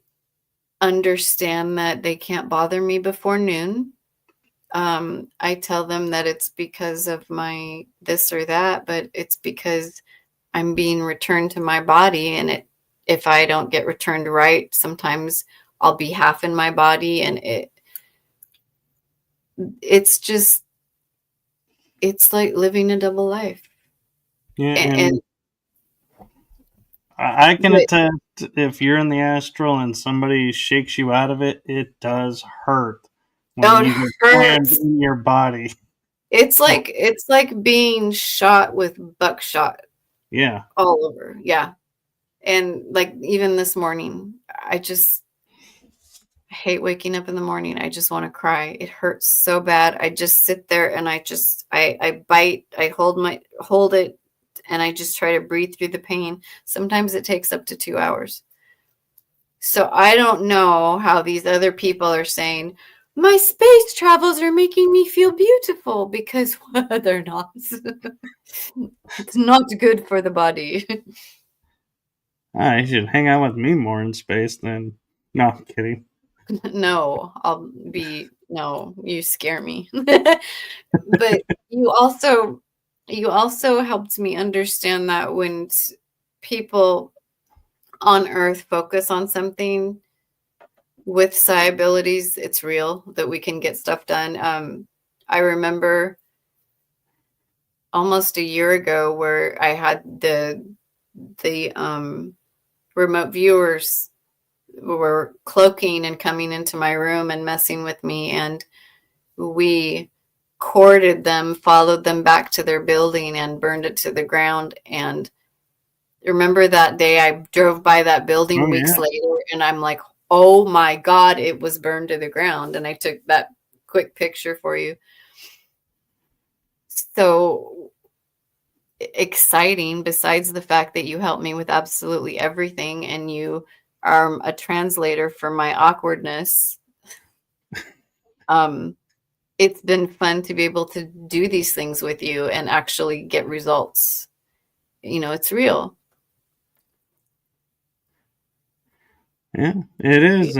understand that they can't bother me before noon. I tell them that it's because of my this or that, but it's because I'm being returned to my body, and if I don't get returned right, sometimes I'll be half in my body, and it's just, it's like living a double life. Yeah, And and I can but attest, if you're in the astral and somebody shakes you out of it, it does hurt when oh, it you get slammed hurts. in your body. It's like being shot with buckshot Yeah. all over. Yeah. And like even this morning, I just hate waking up in the morning. I just want to cry. It hurts so bad. I just sit there and I bite, I hold it, and I just try to breathe through the pain. Sometimes it takes up to 2 hours. So I don't know how these other people are saying, my space travels are making me feel beautiful, because they're not. It's not good for the body. You should hang out with me more in space than. No, I'm kidding. No, no, you scare me. But you also helped me understand that when people on Earth focus on something with psi abilities, it's real that we can get stuff done. I remember almost a year ago where I had the remote viewers were cloaking and coming into my room and messing with me, and we courted them, followed them back to their building, and burned it to the ground. And remember that day I drove by that building Oh, weeks yeah. later, and I'm like, oh my God, it was burned to the ground. And I took that quick picture for you. So exciting, besides the fact that you helped me with absolutely everything and you are a translator for my awkwardness. It's been fun to be able to do these things with you and actually get results. It's real. Yeah, it is.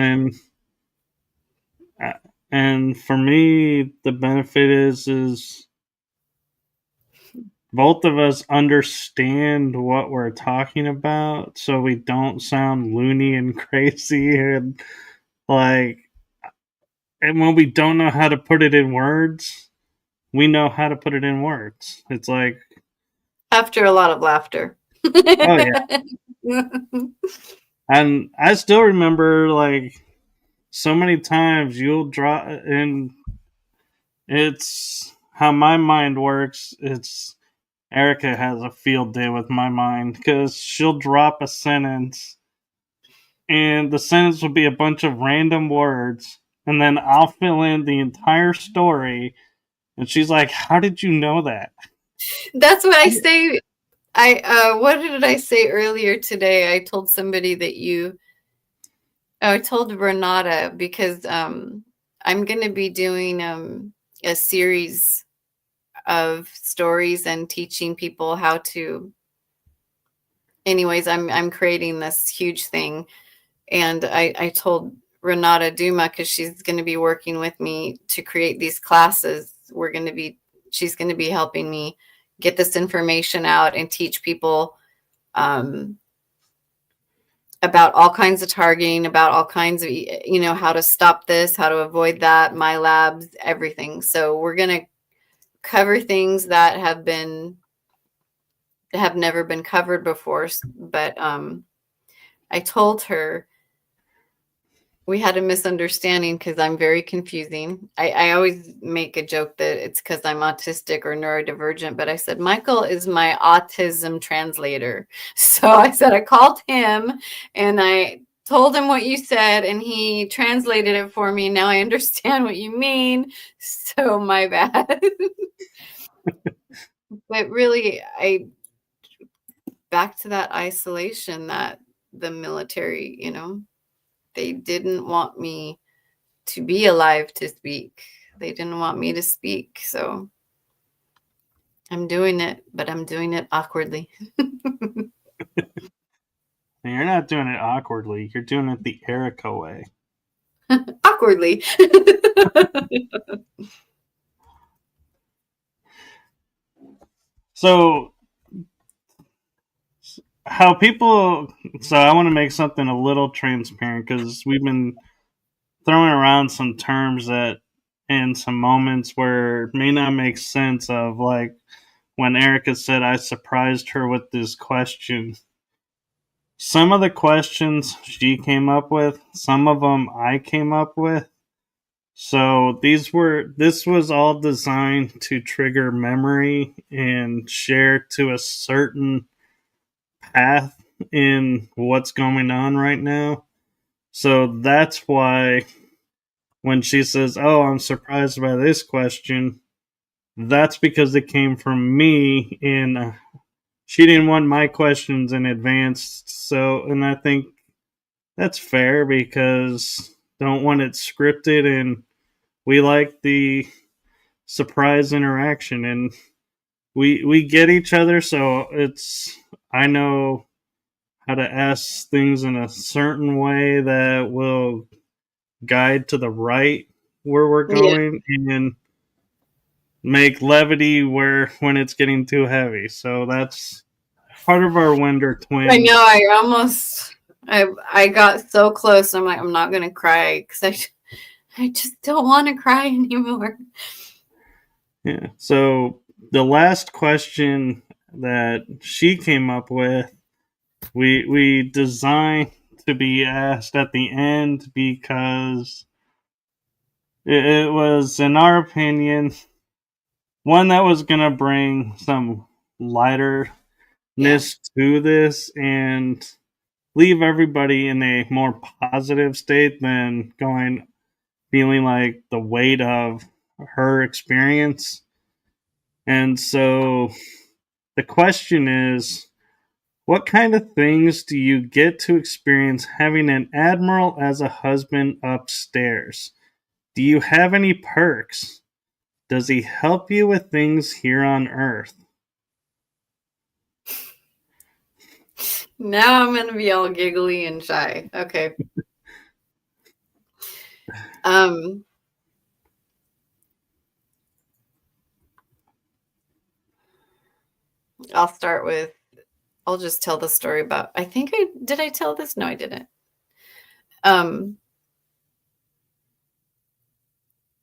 And for me, the benefit is both of us understand what we're talking about, so we don't sound loony and crazy. And like, and when we don't know how to put it in words, we know how to put it in words. It's like, after a lot of laughter. oh yeah. And I still remember, like, so many times you'll draw, and it's how my mind works. It's Erica has a field day with my mind because she'll drop a sentence, and the sentence will be a bunch of random words, and then I'll fill in the entire story. And she's like, "How did you know that?" That's what I say. What did I say earlier today? I told somebody that I told Renata because I'm going to be doing a series of stories and teaching people how to. Anyways, I'm creating this huge thing, and I told Renata Duma, because she's going to be working with me to create these classes. She's going to be helping me get this information out and teach people about all kinds of targeting, about all kinds of, how to stop this, how to avoid that, my labs, everything. So we're going to cover things that have never been covered before. But I told her we had a misunderstanding because I'm very confusing. I always make a joke that it's because I'm autistic or neurodivergent, but I said, Michael is my autism translator. So I said, I called him and I told him what you said and he translated it for me. Now I understand what you mean. So my bad. But really, back to that isolation that the military, they didn't want me to be alive to speak. They didn't want me to speak. So I'm doing it, but I'm doing it awkwardly. And you're not doing it awkwardly. You're doing it the Erica way. Awkwardly. So how people, so I want to make something a little transparent because we've been throwing around some terms that in some moments where it may not make sense, of like when Erica said I surprised her with this question. Some of the questions she came up with, some of them I came up with. So this was all designed to trigger memory and share to a certain path in what's going on right now. So that's why when she says, "Oh, I'm surprised by this question," that's because it came from me, and she didn't want my questions in advance. So, and I think that's fair because don't want it scripted, and we like the surprise interaction, and we get each other, so it's, I know how to ask things in a certain way that will guide to the right where we're going, and make levity where when it's getting too heavy. So that's part of our Wonder I Twins. know. I got so close. I'm like, I'm not gonna cry because I just don't want to cry anymore. Yeah. So the last question that she came up with, we designed to be asked at the end because it was, in our opinion, one that was going to bring some lighterness to this and leave everybody in a more positive state than feeling like the weight of her experience. And so the question is, what kind of things do you get to experience having an admiral as a husband upstairs? Do you have any perks? Does he help you with things here on Earth? Now I'm gonna be all giggly and shy. Okay. I'll just tell the story about, did I tell this? No, I didn't.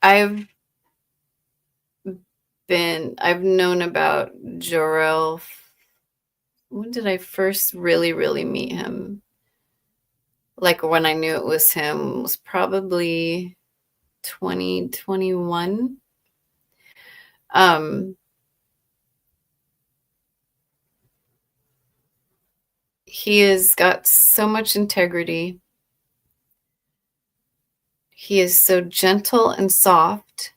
I've known about Jor-El. When did I first really meet him? Like when I knew it was him was probably 2021. He has got so much integrity. He is so gentle and soft,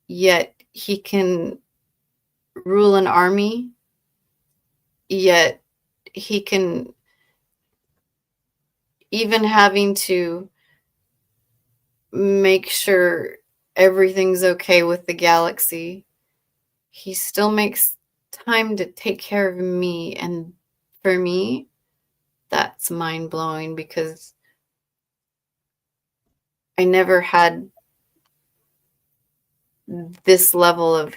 yet he can rule an army, yet he can, even having to make sure everything's okay with the galaxy, he still makes time to take care of me. And for me, that's mind-blowing, because I never had this level of,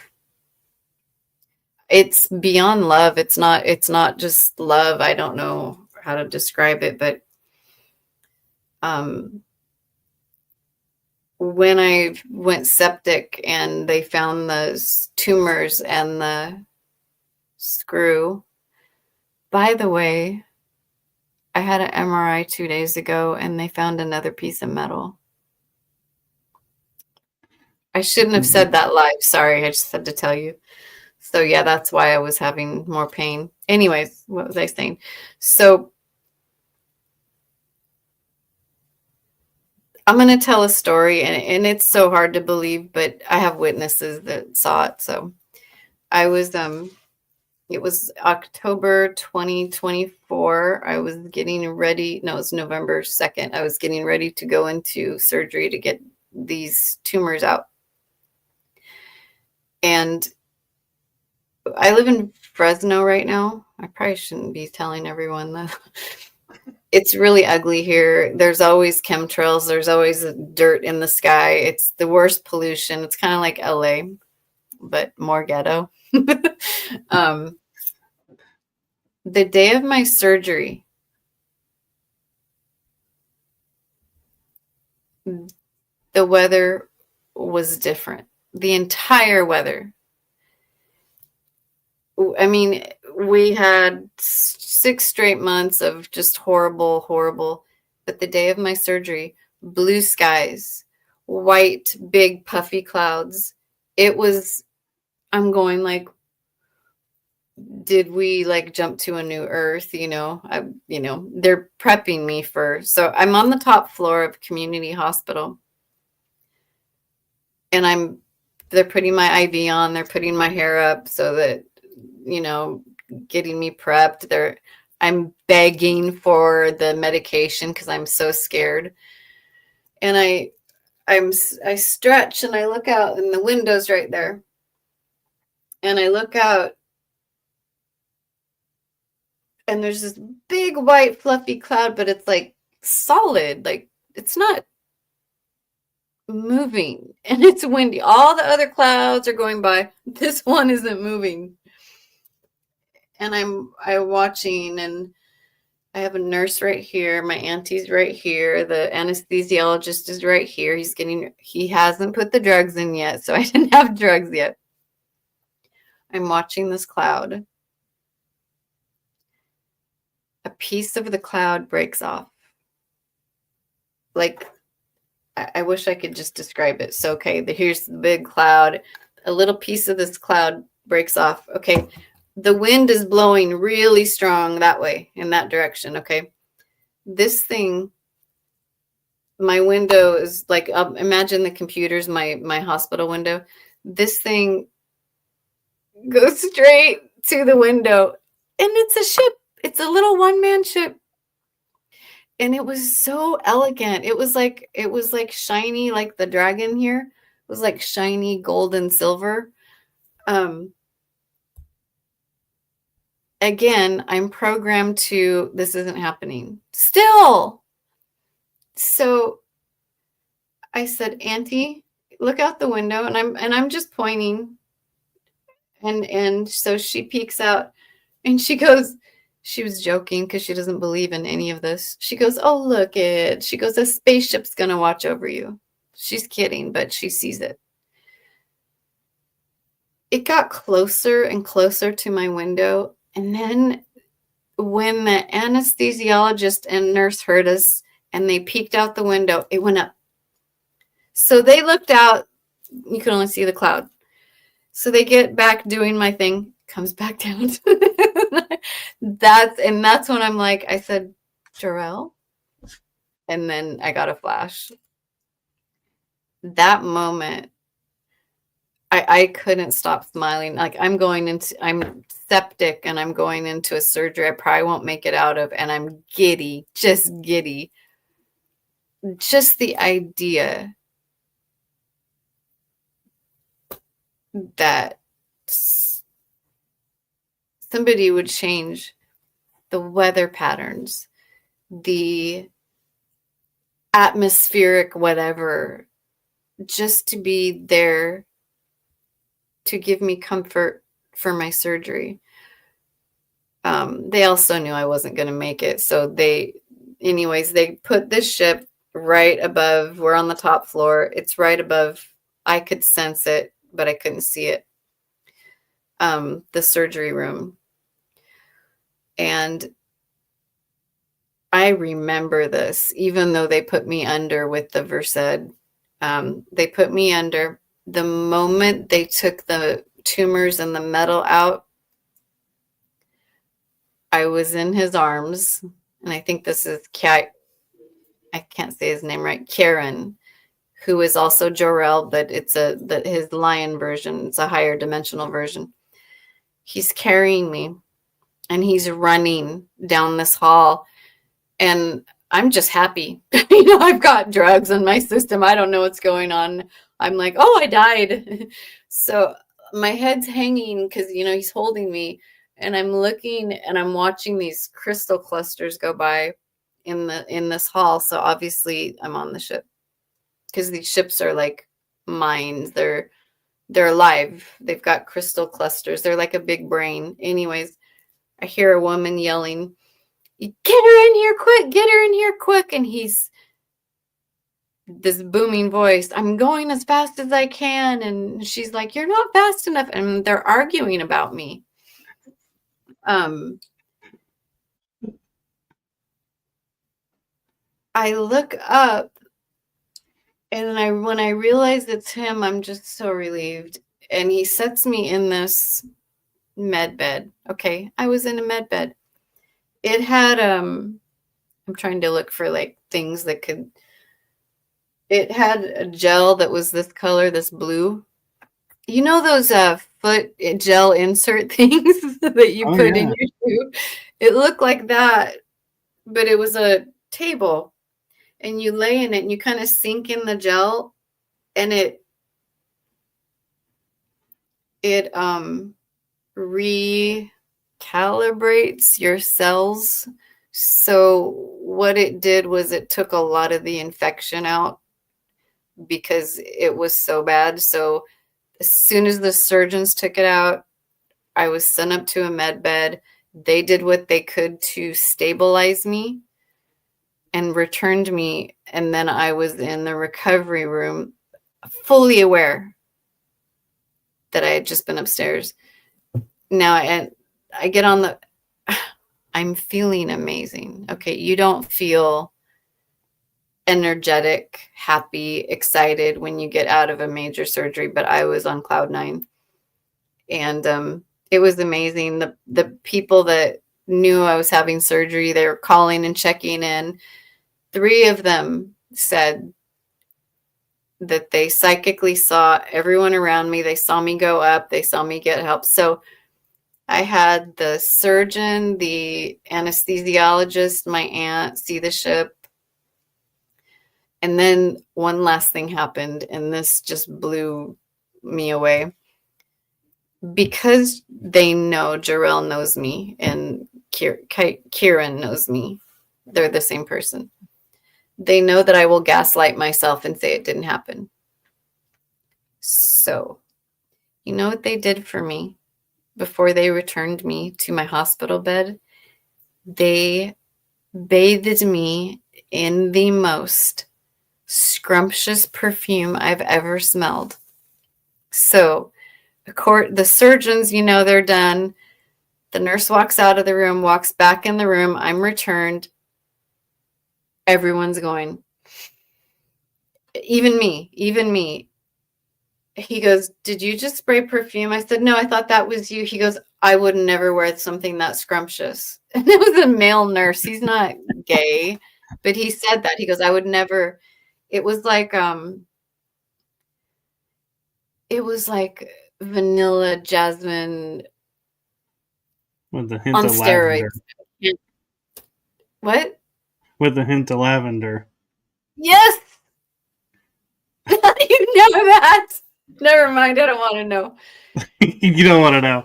it's beyond love. It's not just love. I don't know how to describe it, but when I went septic and they found those tumors and the screw, by the way, I had an MRI 2 days ago and they found another piece of metal. I shouldn't have said that live. Sorry, I just had to tell you. So yeah, that's why I was having more pain. Anyways, what was I saying? So I'm going to tell a story, and it's so hard to believe, but I have witnesses that saw it. So I was, it was October 2024. I was getting ready. No, it was November 2nd. I was getting ready to go into surgery to get these tumors out. And I live in Fresno right now. I probably shouldn't be telling everyone that. It's really ugly here. There's always chemtrails. There's always dirt in the sky. It's the worst pollution. It's kind of like LA, but more ghetto. The day of my surgery, the weather was different. The entire weather. I mean, we had 6 straight months of just horrible. But the day of my surgery, blue skies, white, big, puffy clouds. It was, I'm going like, did we like jump to a new earth? They're prepping me for, so I'm on the top floor of community hospital, and they're putting my IV on, they're putting my hair up so that, getting me prepped. I'm begging for the medication because I'm so scared. And I stretch and I look out, and the window's right there. And I look out, and there's this big white fluffy cloud, but it's like solid, like it's not moving, and it's windy. All the other clouds are going by. This one isn't moving. And I'm watching, and I have a nurse right here. My auntie's right here. The anesthesiologist is right here. He hasn't put the drugs in yet, so I didn't have drugs yet. I'm watching this cloud. A piece of the cloud breaks off. Like, I wish I could just describe it. So, okay, here's the big cloud. A little piece of this cloud breaks off. Okay, the wind is blowing really strong that way, in that direction. Okay, this thing, my window is like, imagine the computers, my hospital window. This thing goes straight to the window, and it's a ship. It's a little one-man ship. And it was so elegant. It was like shiny, like the dragon here. It was like shiny gold and silver. Again, I'm programmed to, this isn't happening. Still. So I said, Auntie, look out the window, and I'm just pointing. And so she peeks out, and she goes, she was joking because she doesn't believe in any of this. She goes, oh, look it. She goes, a spaceship's going to watch over you. She's kidding, but she sees it. It got closer and closer to my window. And then when the anesthesiologist and nurse heard us and they peeked out the window, it went up. So they looked out. You could only see the cloud. So they get back doing my thing, comes back down. That's when I'm like, I said, Jarrell. And then I got a flash. That moment, I couldn't stop smiling. Like I'm septic and I'm going into a surgery I probably won't make it out of. And I'm giddy, just giddy. Just the idea that somebody would change the weather patterns, the atmospheric whatever, just to be there to give me comfort for my surgery. They also knew I wasn't going to make it. So they put this ship right above, we're on the top floor. It's right above, I could sense it, but I couldn't see it. The surgery room. And I remember this, even though they put me under with the Versed. They put me under. The moment they took the tumors and the metal out, I was in his arms. And I think this is I can't say his name right, Karen, who is also Jor-El, but it's his lion version. It's a higher dimensional version. He's carrying me and he's running down this hall. And I'm just happy. I've got drugs in my system. I don't know what's going on. I'm like, oh, I died. So my head's hanging because, he's holding me. And I'm looking and I'm watching these crystal clusters go by in this hall. So obviously I'm on the ship because these ships are like mines. They're alive. They've got crystal clusters. They're like a big brain. Anyways, I hear a woman yelling, get her in here quick, get her in here quick. And he's this booming voice, I'm going as fast as I can. And she's like, you're not fast enough. And they're arguing about me. I look up and when I realize it's him, I'm just so relieved. And he sets me in this med bed. Okay, I was in a med bed. It had I'm trying to look for like things that could. It had a gel that was this color, this blue. You know those foot gel insert things that you put in your shoe? It looked like that, but it was a table. And you lay in it and you kind of sink in the gel and it recalibrates your cells. So what it did was it took a lot of the infection out because it was so bad. So as soon as the surgeons took it out, I was sent up to a med bed. They did what they could to stabilize me and returned me. And then I was in the recovery room, fully aware that I had just been upstairs. Now I get on I'm feeling amazing. Okay, you don't feel energetic, happy, excited when you get out of a major surgery, but I was on cloud nine. And it was amazing. The people that knew I was having surgery, they were calling and checking in. 3 of them said that they psychically saw everyone around me. They saw me go up. They saw me get help. So I had the surgeon, the anesthesiologist, my aunt see the ship. And then one last thing happened, and this just blew me away. Because they know Jarrell knows me and Kieran knows me. They're the same person. They know that I will gaslight myself and say it didn't happen. So, you know what they did for me before they returned me to my hospital bed? They bathed me in the most scrumptious perfume I've ever smelled. So the surgeons, they're done. The nurse walks out of the room, walks back in the room. I'm returned. Everyone's going. Even me. He goes, "Did you just spray perfume?" I said, "No, I thought that was you." He goes, "I would never wear something that scrumptious." And it was a male nurse. He's not gay, but he said that. He goes, "I would never." It was like vanilla jasmine with a hint on of steroids. lavender. What? With a hint of lavender. Yes. How do you know that? Never mind. I don't want to know. You don't want to know.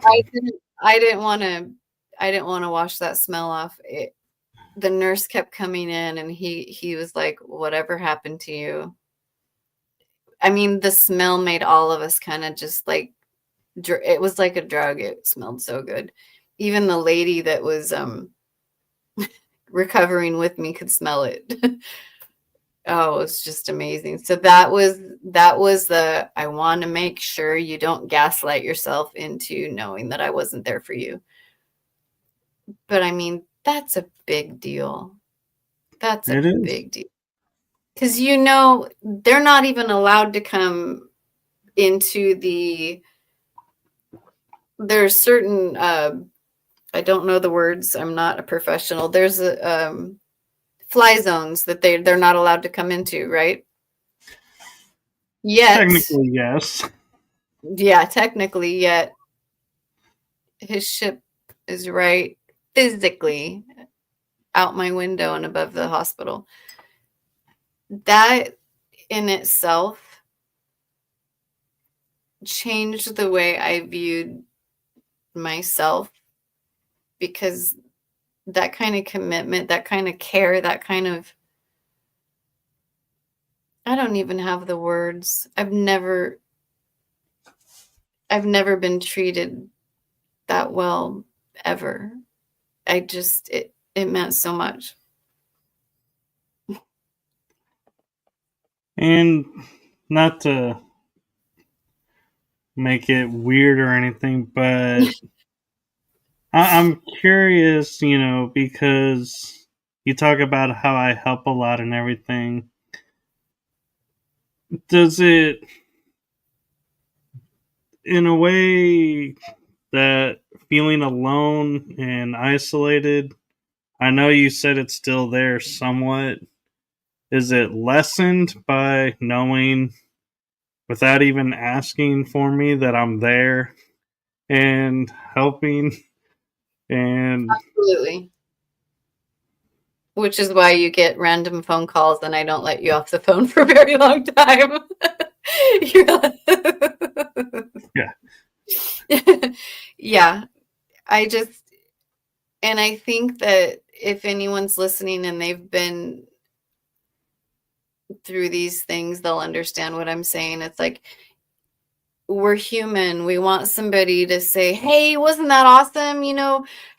I didn't want to wash that smell off. The nurse kept coming in, and he was like, "Whatever happened to you?" I mean, the smell made all of us kind of just like, it was like a drug. It smelled so good. Even the lady that was recovering with me could smell it. Oh, it was just amazing. So that was I want to make sure you don't gaslight yourself into knowing that I wasn't there for you. But I mean, that's a big deal. That's a big deal. Because they're not even allowed to come into there's certain I don't know the words. I'm not a professional. There's a fly zones that they're not allowed to come into, right? Yet, technically, yes. Yeah, technically, yet his ship is right physically out my window and above the hospital. That in itself changed the way I viewed myself, because that kind of commitment, that kind of care, that kind of, I don't even have the words. I've never been treated that well ever. It meant so much. And not to make it weird or anything, but I'm curious, because you talk about how I help a lot and everything. Does it, in a way, that feeling alone and isolated, I know you said it's still there somewhat. Is it lessened by knowing, without even asking for me, that I'm there and helping? And absolutely. Which is why you get random phone calls and I don't let you off the phone for a very long time. Yeah. Yeah. And I think that if anyone's listening and they've been through these things, they'll understand what I'm saying. It's like, we're human. We want somebody to say, "Hey, wasn't that awesome?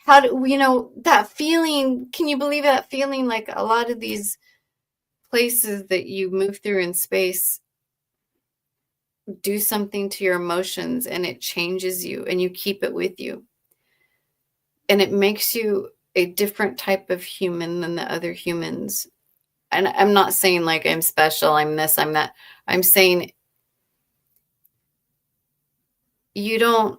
How do that feeling? Can you believe that feeling?" Like a lot of these places that you move through in space do something to your emotions, and it changes you, and you keep it with you. And it makes you a different type of human than the other humans. And I'm not saying like I'm special, I'm this, I'm that. I'm saying you don't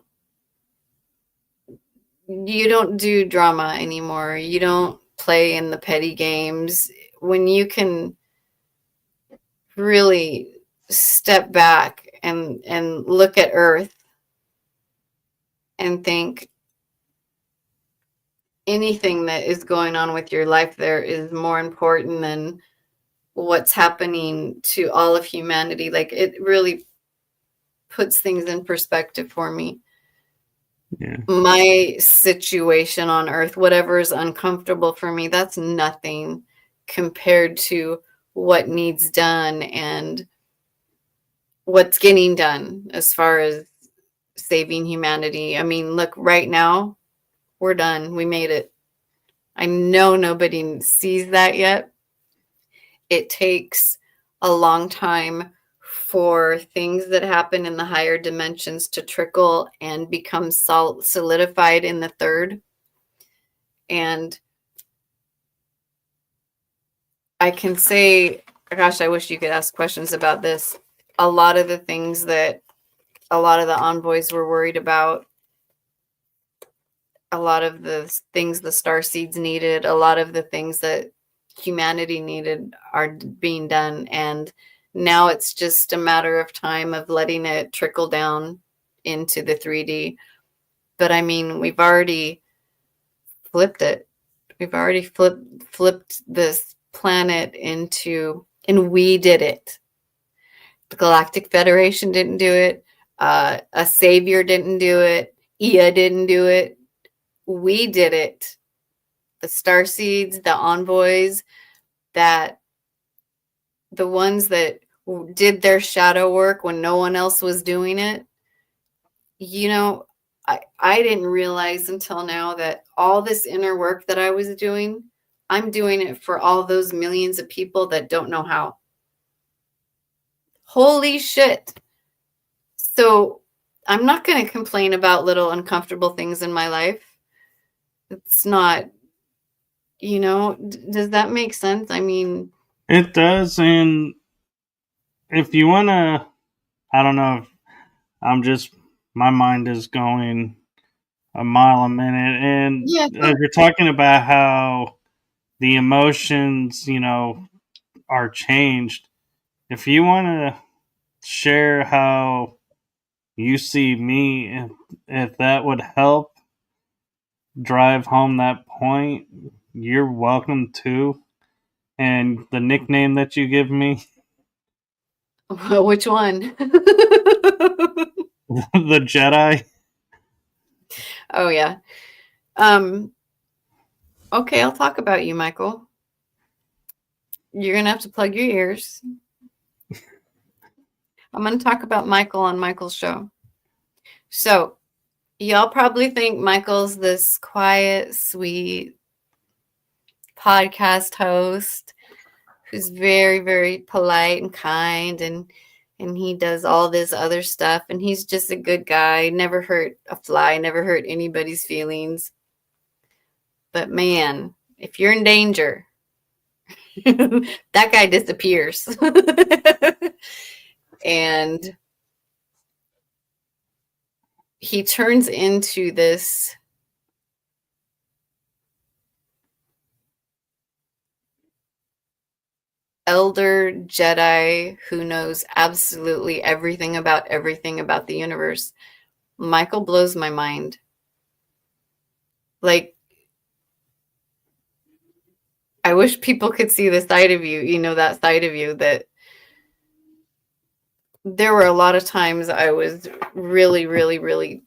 do drama anymore. You don't play in the petty games. When you can really step back and look at Earth and think, anything that is going on with your life there is more important than what's happening to all of humanity. Like, it really puts things in perspective for me. Yeah. My situation on Earth, whatever is uncomfortable for me, that's nothing compared to what needs done and what's getting done as far as saving humanity. I mean, look, right now, we're done. We made it. I know nobody sees that yet. It takes a long time for things that happen in the higher dimensions to trickle and become solidified in the third. And I can say, gosh, I wish you could ask questions about this. A lot of the things that a lot of the envoys were worried about, a lot of the things the star seeds needed, a lot of the things that humanity needed are being done. And now it's just a matter of time of letting it trickle down into the 3D. But I mean, we've already flipped it. We've already flipped this planet into, and we did it. The Galactic Federation didn't do it. A savior didn't do it. Ea didn't do it. We did it. The starseeds, the envoys, that the ones that did their shadow work when no one else was doing it. You know, I didn't realize until now that all this inner work that I was doing, I'm doing it for all those millions of people that don't know how. Holy shit. So I'm not going to complain about little uncomfortable things in my life. It's not, you know, does that make sense? I mean, it does. And if you want to, I don't know, my mind is going a mile a minute. And yeah, as you're talking about how the emotions, are changed, if you want to share how you see me, if that would help drive home that point, you're welcome to. And the nickname that you give me, which one? the Jedi. Oh yeah. Okay, I'll talk about you, Michael. You're gonna have to plug your ears. I'm gonna talk about Michael on Michael's show. So y'all probably think Michael's this quiet, sweet podcast host who's very, very polite and kind, and he does all this other stuff, and he's just a good guy, never hurt a fly, never hurt anybody's feelings. But man, if you're in danger, that guy disappears. And he turns into this elder Jedi who knows absolutely everything about the universe. Michael blows my mind. Like, I wish people could see the side of you, that side of you that there were a lot of times I was really, really, really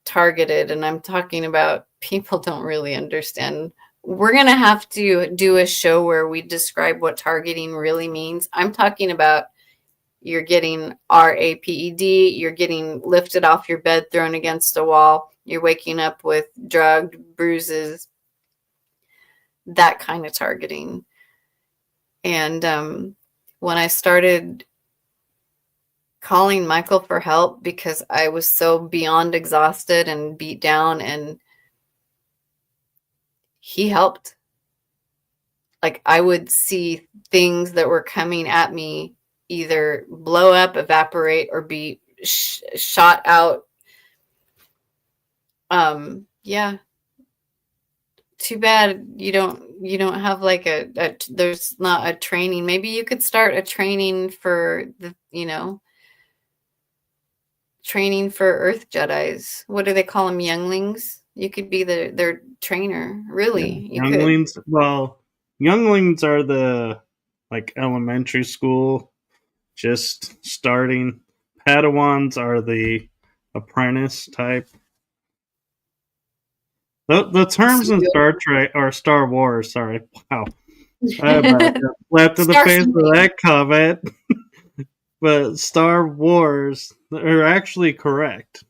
targeted. And I'm talking about people don't really understand. We're going to have to do a show where we describe what targeting really means. I'm talking about you're getting RAPED, you're getting lifted off your bed, thrown against a wall, you're waking up with drugged bruises, that kind of targeting. And when I started calling Michael for help because I was so beyond exhausted and beat down, and he helped. Like, I would see things that were coming at me either blow up, evaporate, or be shot out. Yeah. Too bad you don't have like there's not a training. Maybe you could start a training for the, training for Earth Jedis. What do they call them? Younglings? You could be their trainer. Really, you Younglings. could. Well, younglings are the elementary school, just starting. Padawans are the apprentice type. The terms in Star Trek or Star Wars. Sorry, wow. I slapped in the face for that comment. But Star Wars are actually correct.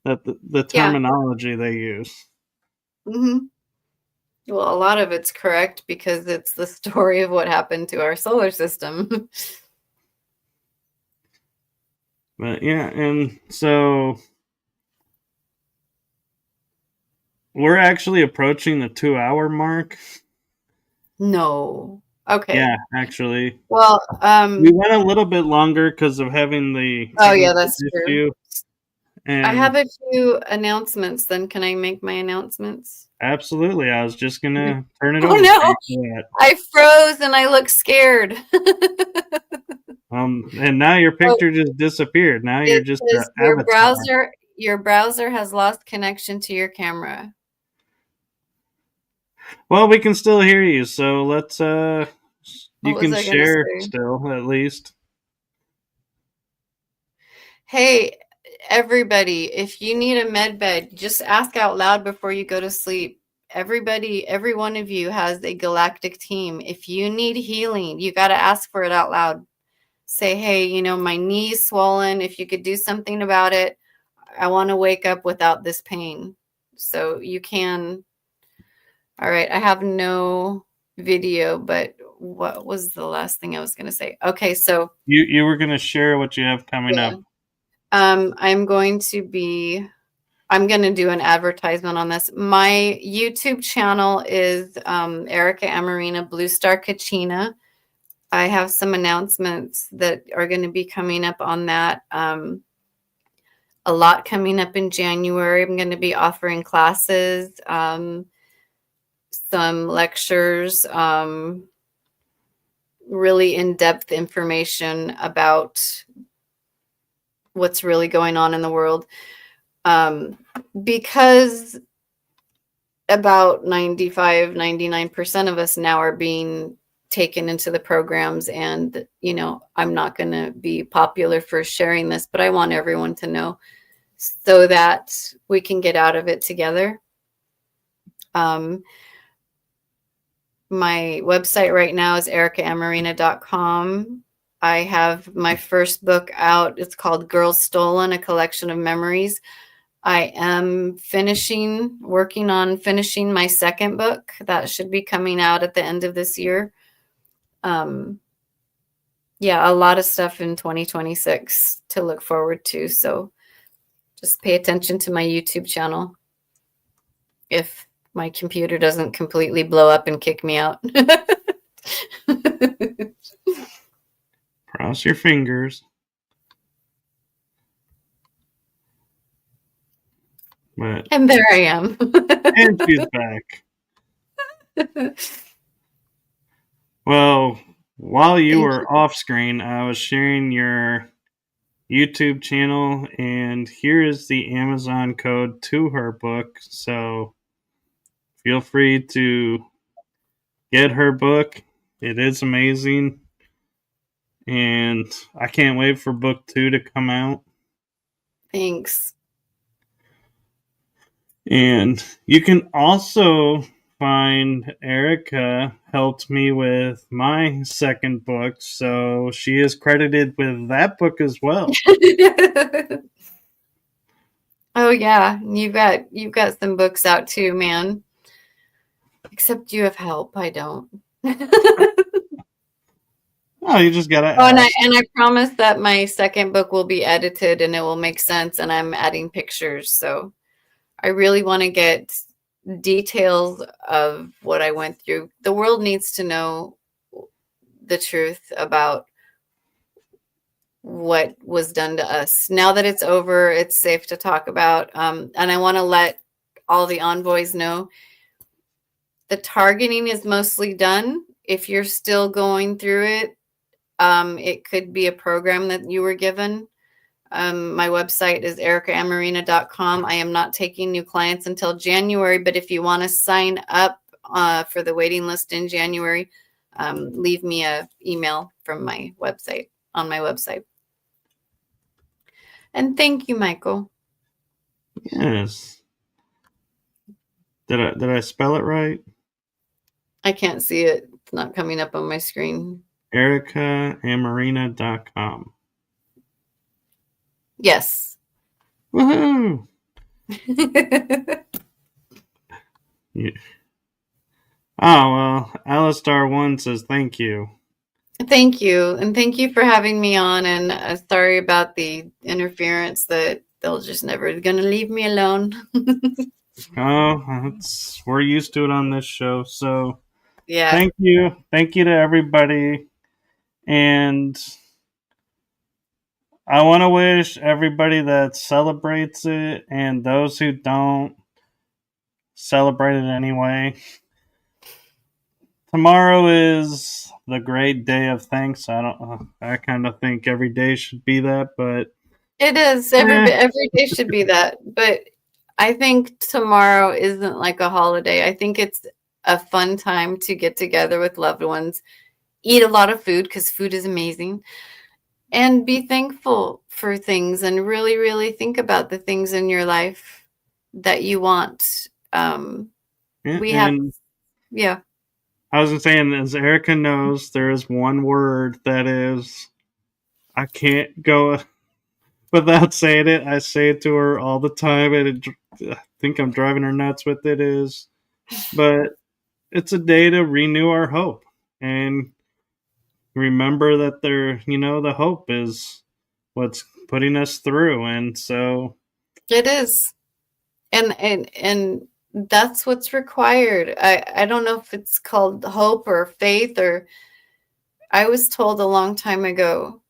That the terminology they use. Mm-hmm. Well, a lot of it's correct because it's the story of what happened to our solar system. But yeah, and so we're actually approaching the 2-hour mark. No. Okay. Yeah, actually. Well, We went a little bit longer because of having the oh yeah, that's true. issue. I And have a few announcements. Then can I make my announcements? absolutely, I was just gonna turn it Oh over to no, you for that. I froze and I look scared. And now your Oh, picture just disappeared. Now you're it just an says avatar. your browser has lost connection to your camera. Well, we can still hear you, so let's What you was can I gonna share say? still at least. Hey, everybody, if you need a med bed, just ask out loud before you go to sleep. Everybody, every one of you has a galactic team. If you need healing, you got to ask for it out loud. Say, hey, you know, my knee's swollen. If you could do something about it, I want to wake up without this pain. So you can. All right, I have no video, but what was the last thing I was going to say? Okay, so You were gonna share what you have coming yeah. up. I'm going to do an advertisement on this. My YouTube channel is Erica Amoreena Blue Star Kachina. I have some announcements that are going to be coming up on that. A lot coming up in January. I'm going to be offering classes, some lectures, really in-depth information about what's really going on in the world. Because about 99% of us now are being taken into the programs, and you know, I'm not going to be popular for sharing this, but I want everyone to know so that we can get out of it together. My website right now is ericaamoreena.com. I have my first book out. It's called Girls Stolen, a collection of memories. I am working on finishing my second book. That should be coming out at the end of this year. Yeah, a lot of stuff in 2026 to look forward to. So just pay attention to my YouTube channel if my computer doesn't completely blow up and kick me out. Cross your fingers. But And there I am. and she's back. Well, while you were off screen, I was sharing your YouTube channel, and here is the Amazon code to her book. So feel free to get her book. It is amazing. And I can't wait for book 2 to come out. Thanks. And you can also find Erica helped me with my second book, so she is credited with that book as well. Oh yeah, you've got some books out too, man. Except you have help. I don't. Oh, you just gotta Oh, ask. and I promise that my second book will be edited and it will make sense, and I'm adding pictures. So I really want to get details of what I went through. The world needs to know the truth about what was done to us. Now that it's over, it's safe to talk about. And I want to let all the envoys know the targeting is mostly done. If you're still going through it, it could be a program that you were given. My website is ericaamoreena.com. I am not taking new clients until January, but if you want to sign up for the waiting list in January, leave me an email from my website, on my website. And thank you, Michael. Yes. Did I spell it right? I can't see it. It's not coming up on my screen. EricaAmoreena.com. Yes. Woohoo! Yeah. Oh, well, Alistar1 says thank you. Thank you. And thank you for having me on. And sorry about the interference that they'll just never going to leave me alone. Oh, we're used to it on this show. So Yeah. thank you. Thank you to everybody. And I want to wish everybody that celebrates it and those who don't celebrate it anyway. Tomorrow is the great day of thanks. I kind of think every day should be that, but it is. Every day should be that. But I think tomorrow isn't like a holiday. I think it's a fun time to get together with loved ones, eat a lot of food because food is amazing, and be thankful for things and really, really think about the things in your life that you want. We have, yeah. I was saying, as Erica knows, there is one word that is, I can't go without saying it. I say it to her all the time, and I think I'm driving her nuts with it. But it's a day to renew our hope and remember that the hope is what's putting us through, and so it is, and that's what's required. I don't know if it's called hope or faith, or I was told a long time ago,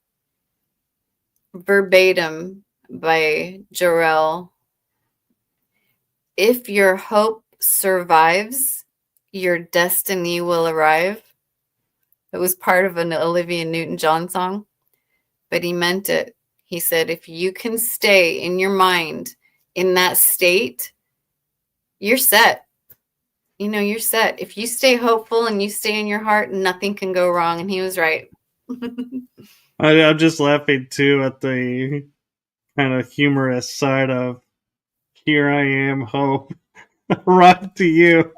verbatim by Jarrell, if your hope survives, your destiny will arrive. It was part of an Olivia Newton-John song, but he meant it. He said, if you can stay in your mind in that state, you're set. You're set. If you stay hopeful and you stay in your heart, nothing can go wrong. And he was right. I'm just laughing too at the kind of humorous side of here I am, hope, right to you,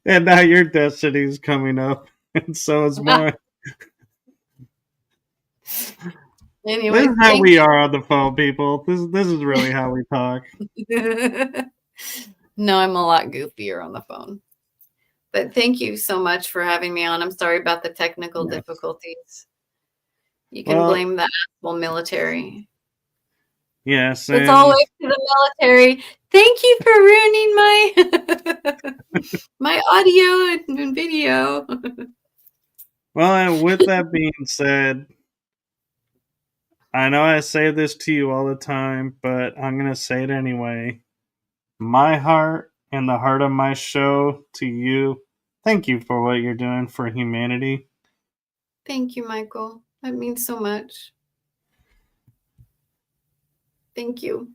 and now your destiny's coming up, and so is mine. Anyway, this is how we are on the phone, people. This is really how we talk. No, I'm a lot goofier on the phone. But thank you so much for having me on. I'm sorry about the technical difficulties. You can blame the actual military. Yes, it's always to the military. Thank you for ruining my audio and video. Well, and with that being said, I know I say this to you all the time, but I'm going to say it anyway. My heart and the heart of my show to you, thank you for what you're doing for humanity. Thank you, Michael. That means so much. Thank you.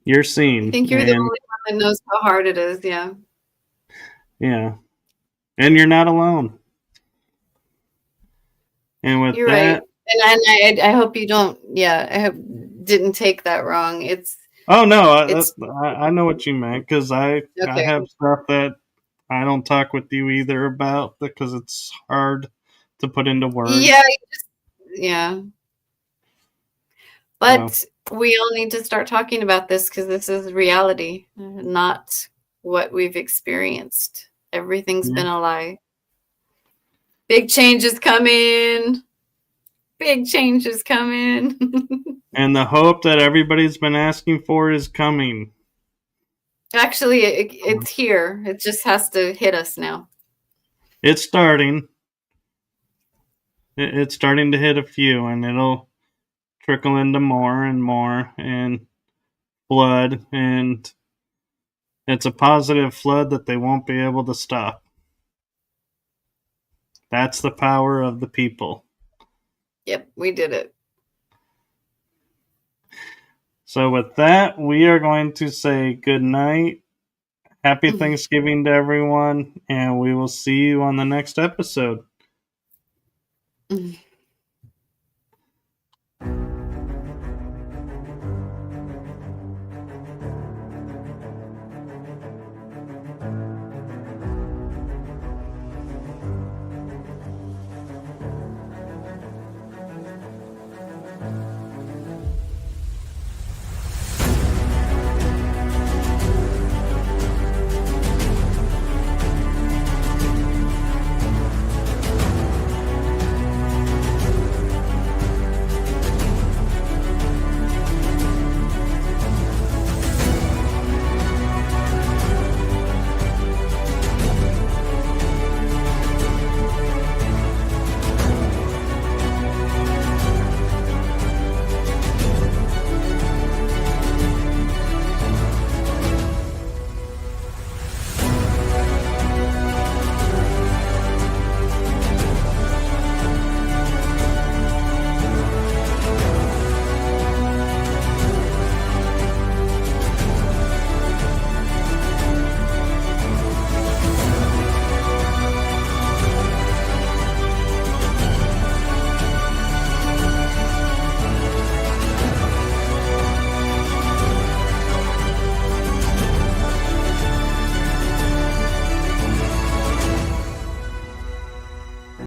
You're seen. I think you're the only one that knows how hard it is, yeah. Yeah. And you're not alone. And with you're that... Right. And I hope you don't, I hope didn't take that wrong. Oh, no, I know what you meant, because I have stuff that I don't talk with you either about, because it's hard to put into words. Yeah. But we all need to start talking about this, because this is reality, not what we've experienced. Everything's been a lie. Big change is coming. Big change is coming. And the hope that everybody's been asking for is coming. Actually, it's here. It just has to hit us now. It's starting. It's starting to hit a few, and it'll trickle into more and more, and flood, and it's a positive flood that they won't be able to stop. That's the power of the people. Yep, we did it. So with that, we are going to say good night. Happy Thanksgiving to everyone, and we will see you on the next episode.